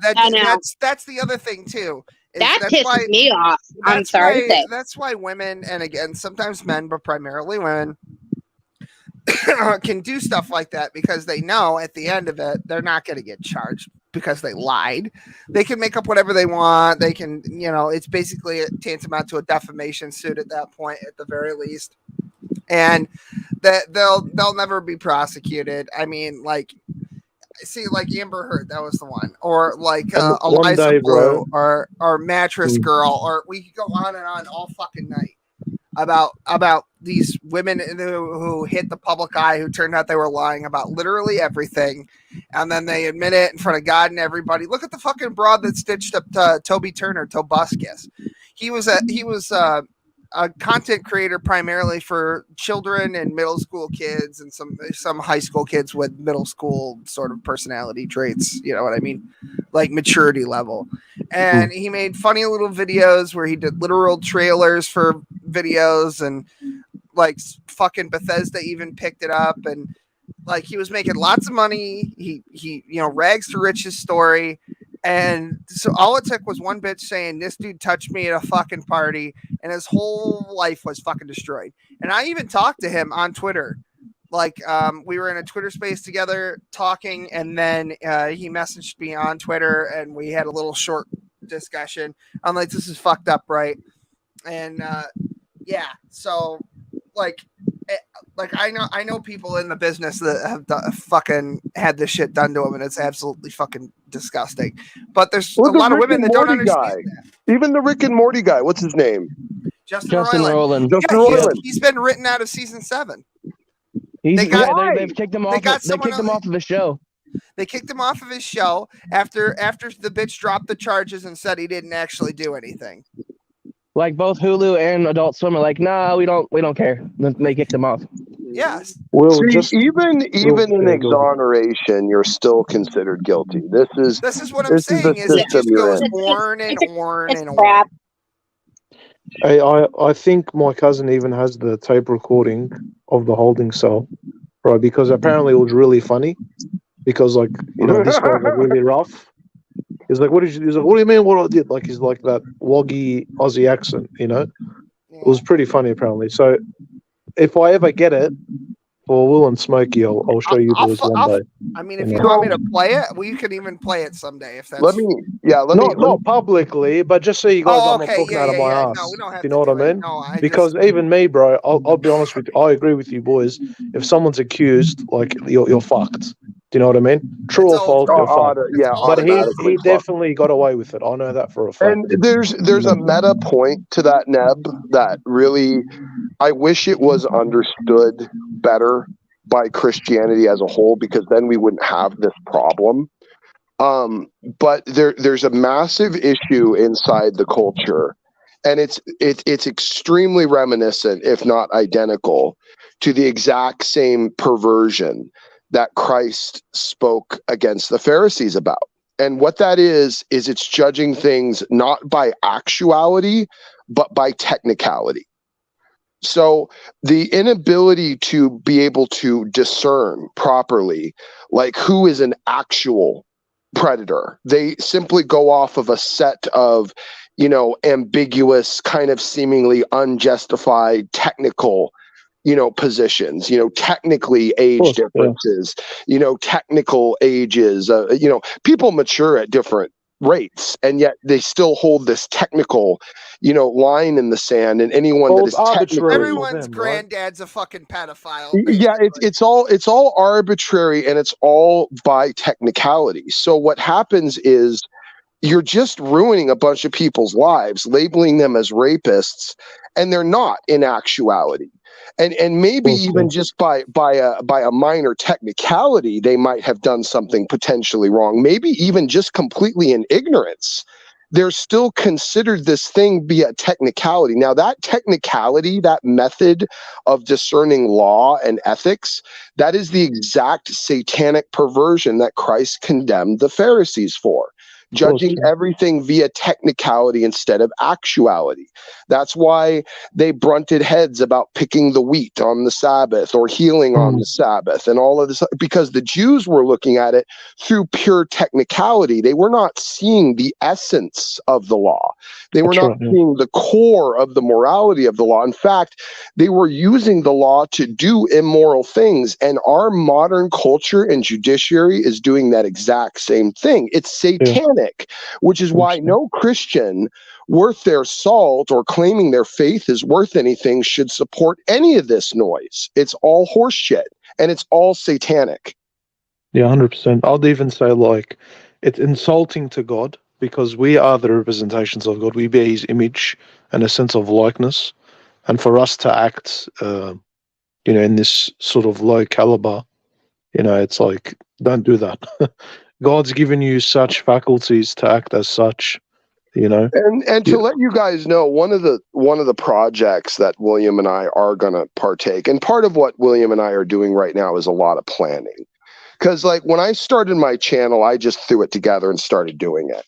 that's the other thing too. That pisses me off. I'm sorry to say. That's why women, and again, sometimes men, but primarily women, can do stuff like that because they know at the end of it they're not going to get charged because they lied. They can make up whatever they want. They can, it's basically tantamount to a defamation suit at that point, at the very least, and that they'll never be prosecuted. I mean, like Amber Heard, that was the one, or like Eliza Blue, or Mattress Girl, or we could go on and on all fucking night about these women who hit the public eye, who turned out they were lying about literally everything, and then they admit it in front of God and everybody. Look at the fucking broad that stitched up Toby Turner, Tobuscus. He was a content creator primarily for children and middle school kids and some high school kids with middle school sort of personality traits, you know what I mean, like maturity level. And he made funny little videos where he did literal trailers for videos, and like fucking Bethesda even picked it up, and like he was making lots of money. He rags to riches story. And so all it took was one bitch saying, this dude touched me at a fucking party, and his whole life was fucking destroyed. And I even talked to him on Twitter. Like, we were in a Twitter space together talking, and then he messaged me on Twitter, and we had a little short discussion. I'm like, this is fucked up, right? And yeah, so like I know people in the business that have fucking had this shit done to them, and it's absolutely fucking disgusting. But there's a lot of women that don't understand that. Even the Rick and Morty guy, what's his name? Justin Roiland. He's been written out of season 7. They've kicked him off. They kicked him off of his show. They kicked him off of his show after the bitch dropped the charges and said he didn't actually do anything. Like both Hulu and Adult Swim are like, nah, we don't care. They kicked him off. Yes. Even in exoneration, you're still considered guilty. This is what I'm saying. Is it just goes on and on and on. I think my cousin even has the tape recording of the holding cell, right? Because apparently it was really funny. Because this guy's like really rough. He's like, what did you do? He's like, what do you mean what I did? Like, he's like that woggy Aussie accent, It was pretty funny, apparently. So if I ever get it for Will and Smokey, I'll show you boys one day. I mean, if you want me to play it, we can even play it someday. If that's not publicly, but just so you guys I'm not talking out of my ass. No, we don't have you know what I mean? No, because even me, bro, I'll be honest with you. I agree with you, boys. If someone's accused, like you're fucked. Do you know what I mean? True or false? But he definitely got away with it. I know that for a fact. And there's a meta point to that, Neb, that really I wish it was understood better by Christianity as a whole, because then we wouldn't have this problem. But there's a massive issue inside the culture, and it's extremely reminiscent, if not identical, to the exact same perversion that Christ spoke against the Pharisees about. And what that is it's judging things not by actuality, but by technicality. So the inability to be able to discern properly, like who is an actual predator, they simply go off of a set of, ambiguous, kind of seemingly unjustified technical positions, technically age differences, technical ages, people mature at different rates, and yet they still hold this technical, line in the sand, and anyone that is technical, everyone's granddad's a fucking pedophile. Yeah, it's all arbitrary, and it's all by technicality. So what happens is you're just ruining a bunch of people's lives, labeling them as rapists, and they're not in actuality. And maybe even just by a minor technicality, they might have done something potentially wrong. Maybe even just completely in ignorance. They're still considered this thing be a technicality. Now, that technicality, that method of discerning law and ethics, that is the exact satanic perversion that Christ condemned the Pharisees for. judging everything via technicality instead of actuality. That's why they brunted heads about picking the wheat on the Sabbath or healing on the Sabbath and all of this, because the Jews were looking at it through pure technicality. They were not seeing the essence of the law. They were not seeing the core of the morality of the law. In fact, they were using the law to do immoral things. And our modern culture and judiciary is doing that exact same thing. It's satanic, which is why no Christian worth their salt or claiming their faith is worth anything should support any of this noise. It's all horseshit and it's all satanic. Yeah, 100%. I'd even say, like, it's insulting to God because we are the representations of God. We bear his image and a sense of likeness. And for us to act, in this sort of low caliber, it's like, don't do that. God's given you such faculties to act as such, And to let you guys know, one of the projects that William and I are going to partake, and part of what William and I are doing right now is a lot of planning. Because like when I started my channel, I just threw it together and started doing it.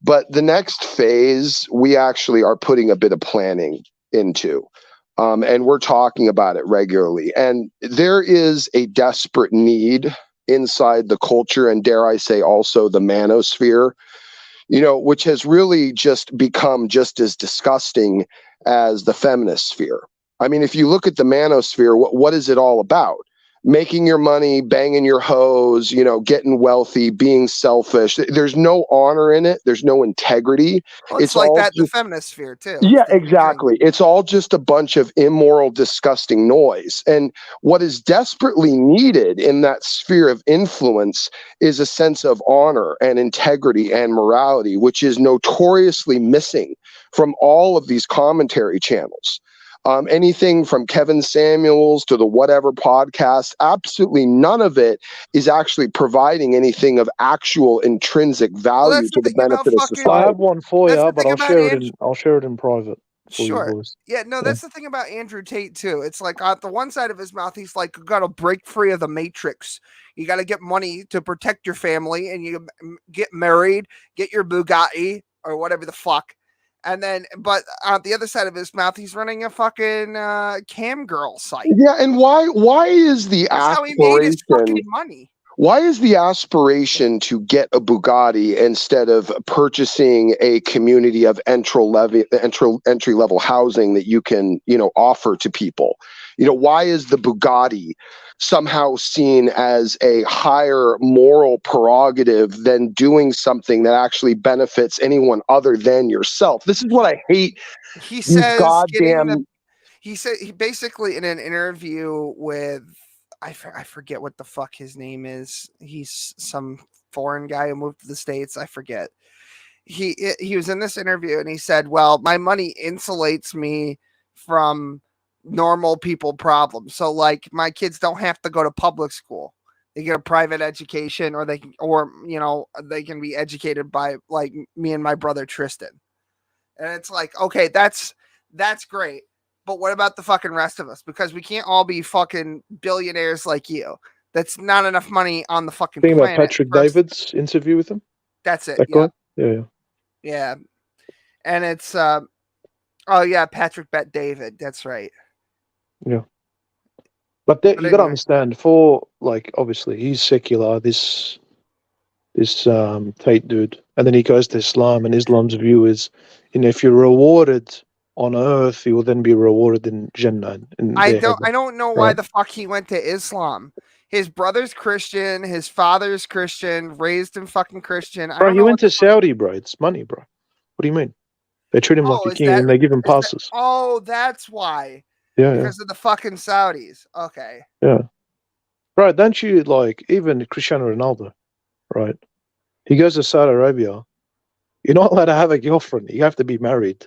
But the next phase, we actually are putting a bit of planning into. And we're talking about it regularly. And there is a desperate need inside the culture, and dare I say also the manosphere, which has really just become just as disgusting as the feminist sphere. I mean, if you look at the manosphere, what is it all about? Making your money, banging your hoes, getting wealthy, being selfish. There's no honor in it. There's no integrity. Well, it's like that in the feminist sphere too. Yeah, exactly. It's all just a bunch of immoral, disgusting noise. And what is desperately needed in that sphere of influence is a sense of honor and integrity and morality, which is notoriously missing from all of these commentary channels. Anything from Kevin Samuels to the whatever podcast, absolutely none of it is actually providing anything of actual intrinsic value to the benefit of society. I have one for you, but I'll share it in private for you boys. Yeah, no, that's the thing about Andrew Tate too. It's like on the one side of his mouth, he's like, you got to break free of the matrix. You got to get money to protect your family, and you get married, get your Bugatti or whatever the fuck. And then, but on the other side of his mouth, he's running a fucking cam girl site. Yeah, and why is the That's how he made his fucking money. Why is the aspiration to get a Bugatti instead of purchasing a community of entry level housing that you can, offer to people? Why is the Bugatti somehow seen as a higher moral prerogative than doing something that actually benefits anyone other than yourself? This is what I hate. He says, he basically in an interview with, I forget what the fuck his name is. He's some foreign guy who moved to the States. I forget. He was in this interview and he said, well, my money insulates me from normal people problems. So like my kids don't have to go to public school. They get a private education, or they can be educated by like me and my brother Tristan. And it's like, okay, that's great. But what about the fucking rest of us? Because we can't all be fucking billionaires like you. That's not enough money on the fucking planet. About Patrick David's interview with him? That's it. Yeah. And it's Patrick Bet David. That's right. Yeah. But you got to understand, for like, obviously he's secular, this Tate dude, and then he goes to Islam, and Islam's view is, if you're rewarded on earth, he will then be rewarded in Jannah. I don't know why the fuck he went to Islam. His brother's Christian, his father's Christian, raised him fucking Christian. Bro, he went to Saudi, bro. It's money, bro. What do you mean? They treat him like a king and they give him passes. That's why. Yeah. Because of the fucking Saudis. Okay. Yeah. Right, don't you, like, even Cristiano Ronaldo, right? He goes to Saudi Arabia. You're not allowed to have a girlfriend. You have to be married.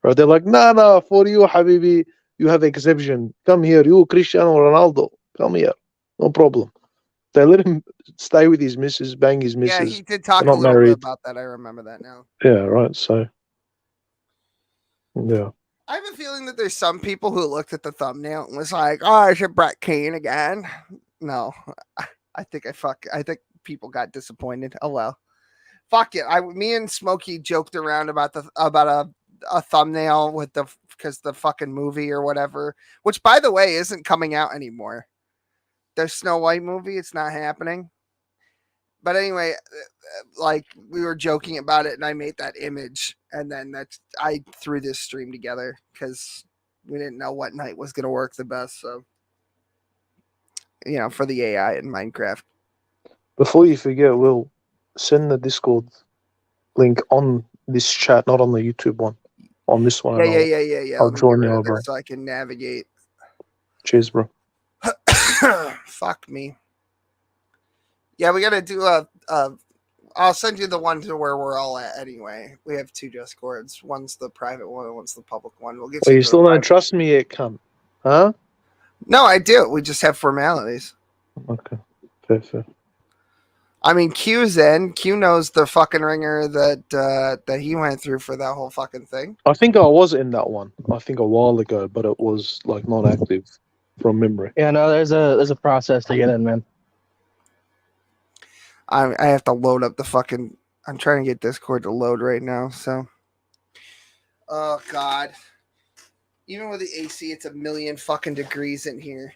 Right? They're like, no, for you, Habibi, you have exception. Come here, you, Cristiano Ronaldo. Come here. No problem. They let him stay with his missus, bang his missus. Yeah, he did talk a little bit about that. I remember that now. Yeah, right. So, yeah. I have a feeling that there's some people who looked at the thumbnail and was like, oh, is it Brett Kane again? No, I think people got disappointed. Oh, well. fuck it. Me and Smokey joked around about a thumbnail with because the fucking movie or whatever, which by the way isn't coming out anymore. The Snow White movie, it's not happening. But anyway, like we were joking about it, and I made that image, and then I threw this stream together because we didn't know what night was going to work the best. So, for the AI in Minecraft. Before you forget, we'll send the Discord link on this chat, not on the YouTube one. On this one. Yeah. I'll Let me join get rid you, of bro. this so I can navigate. Cheers, bro. Fuck me. Yeah, we got to do I'll send you the one to where we're all at anyway. We have 2 Discords. One's the private one, and one's the public one. We'll get Oh, you you still don't trust me yet, cunt? Huh? No, I do. We just have formalities. Okay. Fair. I mean, Q's in. Q knows the fucking ringer that he went through for that whole fucking thing. I think I was in that one. I think a while ago, but it was like not active from memory. Yeah, no, there's a process to get in, man. I have to load up the fucking. I'm trying to get Discord to load right now. So, oh god, even with the AC, it's 1,000,000 fucking degrees in here.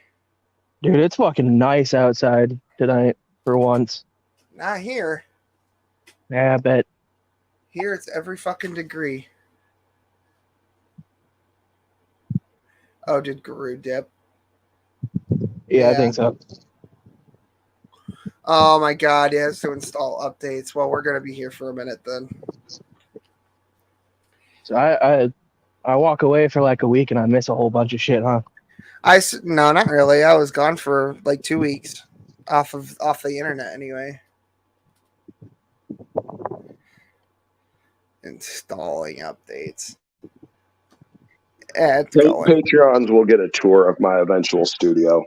Dude, it's fucking nice outside tonight for once. Not here. Yeah, I bet. Here it's every fucking degree. Oh, did Guru dip? Yeah, I think so. Oh my god, he has to install updates. Well, we're gonna be here for a minute then. So I walk away for like a week and I miss a whole bunch of shit, huh? No, not really. I was gone for like 2 weeks off the internet anyway. Installing updates. Yeah, it's going. Patreons will get a tour of my eventual studio.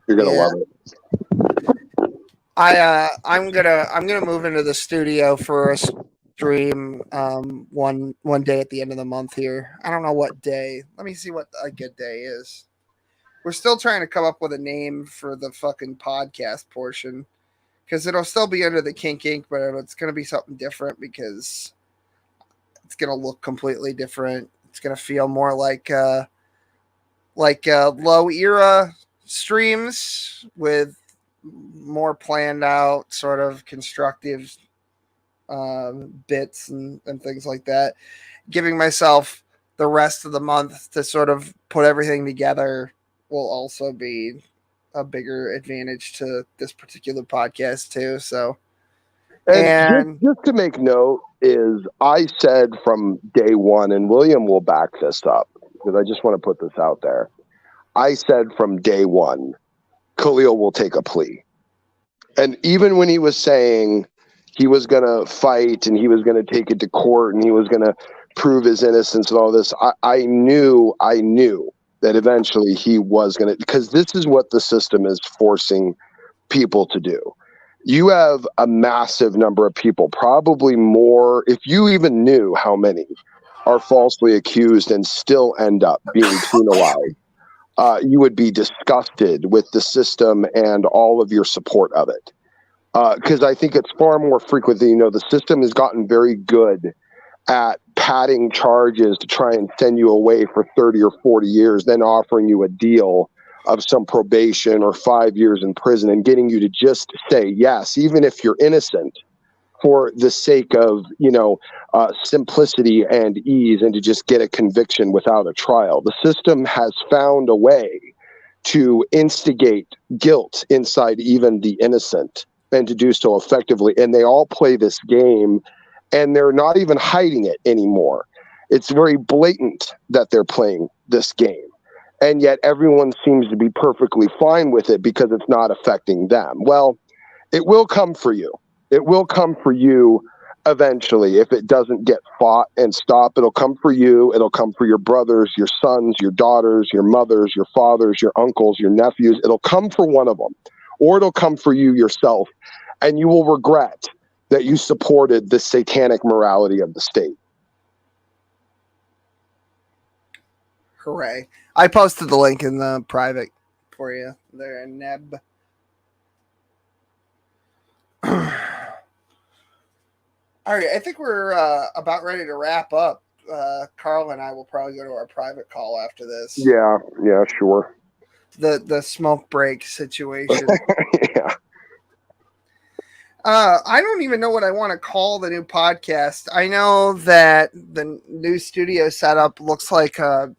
You're gonna love it. I'm gonna move into the studio for a stream one day at the end of the month here. I don't know what day. Let me see what a good day is. We're still trying to come up with a name for the fucking podcast portion because it'll still be under the Kink Inc., but it's gonna be something different because it's gonna look completely different. It's gonna feel more like low era streams with more planned out sort of constructive bits and things like that. Giving myself the rest of the month to sort of put everything together will also be a bigger advantage to this particular podcast too. So, and just to make note is I said from day one, and William will back this up because I just want to put this out there. I said from day one, Khalil will take a plea. And even when he was saying he was going to fight and he was going to take it to court and he was going to prove his innocence and all this, I knew that eventually he was going to, because this is what the system is forcing people to do. You have a massive number of people, probably more, if you even knew how many are falsely accused and still end up being penalized. You would be disgusted with the system and all of your support of it. Because I think it's far more frequent than the system has gotten very good at padding charges to try and send you away for 30 or 40 years, then offering you a deal of some probation or 5 years in prison and getting you to just say yes, even if you're innocent, for the sake of, simplicity and ease and to just get a conviction without a trial. The system has found a way to instigate guilt inside even the innocent and to do so effectively. And they all play this game and they're not even hiding it anymore. It's very blatant that they're playing this game. And yet everyone seems to be perfectly fine with it because it's not affecting them. Well, it will come for you. It will come for you eventually. If it doesn't get fought and stopped, it'll come for you. It'll come for your brothers, your sons, your daughters, your mothers, your fathers, your uncles, your nephews. It'll come for one of them, or it'll come for you yourself. And you will regret that you supported the satanic morality of the state. Hooray. I posted the link in the private for you there, Neb. All right, I think we're about ready to wrap up. Carl and I will probably go to our private call after this. Yeah, sure. The smoke break situation. Yeah. I don't even know what I want to call the new podcast. I know that the new studio setup looks like a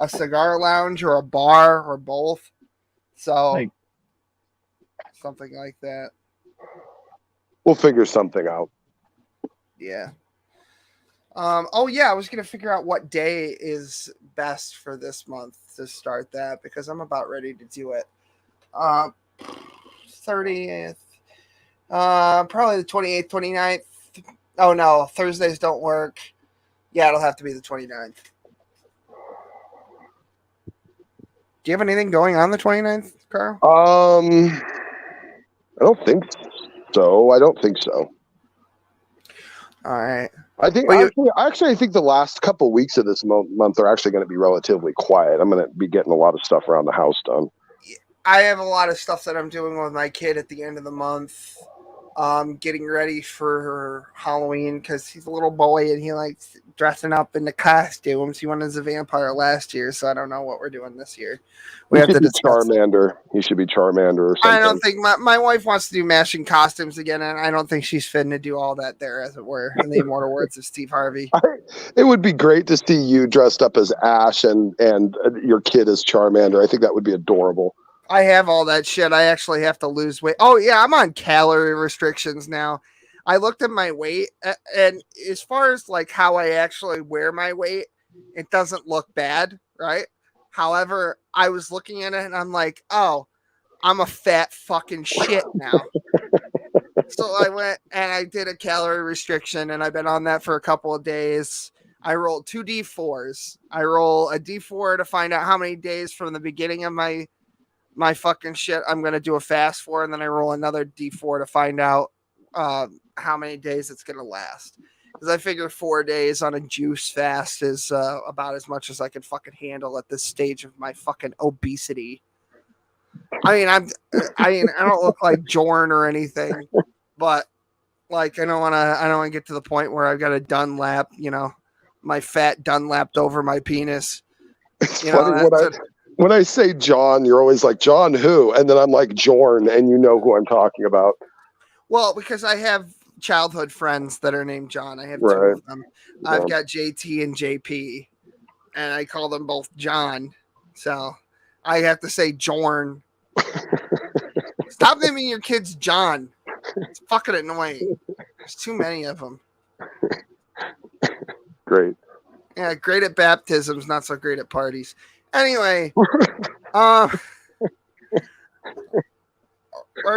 cigar lounge or a bar or both. So something like that. We'll figure something out. Yeah. Oh yeah, I was gonna figure out what day is best for this month to start that because I'm about ready to do it. 30th. Probably the 28th, 29th. Oh no, Thursdays don't work. Yeah, it'll have to be the 29th. Do you have anything going on the 29th, Carl? I don't think so. I don't think so. All right. I think actually, I think the last couple weeks of this month are actually going to be relatively quiet. I'm going to be getting a lot of stuff around the house done. I have a lot of stuff that I'm doing with my kid at the end of the month. Getting ready for Halloween because he's a little boy and he likes dressing up in the costumes. He went as a vampire last year, so I don't know what we're doing this year. We have to discuss. Charmander. He should be Charmander or something. I don't think my wife wants to do matching costumes again, and I don't think she's fitting to do all that there, as it were, in the immortal words of Steve Harvey. It would be great to see you dressed up as Ash and your kid as Charmander. I think that would be adorable. I have all that shit. I actually have to lose weight. Oh, yeah, I'm on calorie restrictions now. I looked at my weight, and as far as like how I actually wear my weight, it doesn't look bad, right? However, I was looking at it, and I'm like, oh, I'm a fat fucking shit now. So I went, and I did a calorie restriction, and I've been on that for a couple of days. I rolled 2 D4s. I roll a D4 to find out how many days from the beginning of my fucking shit I'm going to do a fast for, and then I roll another D4 to find out how many days it's going to last. Because I figure 4 days on a juice fast is about as much as I can fucking handle at this stage of my fucking obesity. I mean, I don't look like Jorn or anything, but like I don't want to get to the point where I've got a Dunlap, my fat Dunlapped over my penis. It's funny when I say John, you're always like, John who? And then I'm like, Jorn, and you know who I'm talking about. Well, because I have childhood friends that are named John. I have 2 of them. Yeah. I've got JT and JP, and I call them both John. So I have to say Jorn. Stop naming your kids John. It's fucking annoying. There's too many of them. Great. Yeah, great at baptisms, not so great at parties. Anyway, we're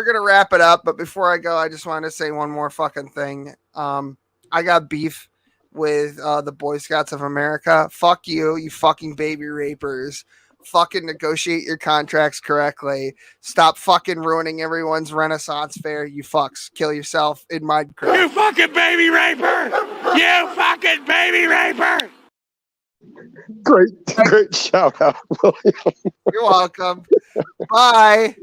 gonna wrap it up, but before I go, I just wanted to say one more fucking thing. I got beef with the Boy Scouts of America. Fuck you, you fucking baby rapers. Fucking negotiate your contracts correctly. Stop fucking ruining everyone's Renaissance fair. You fucks. Kill yourself in Minecraft. You fucking baby raper! You fucking baby raper! Great shout out, William. You're welcome. Bye.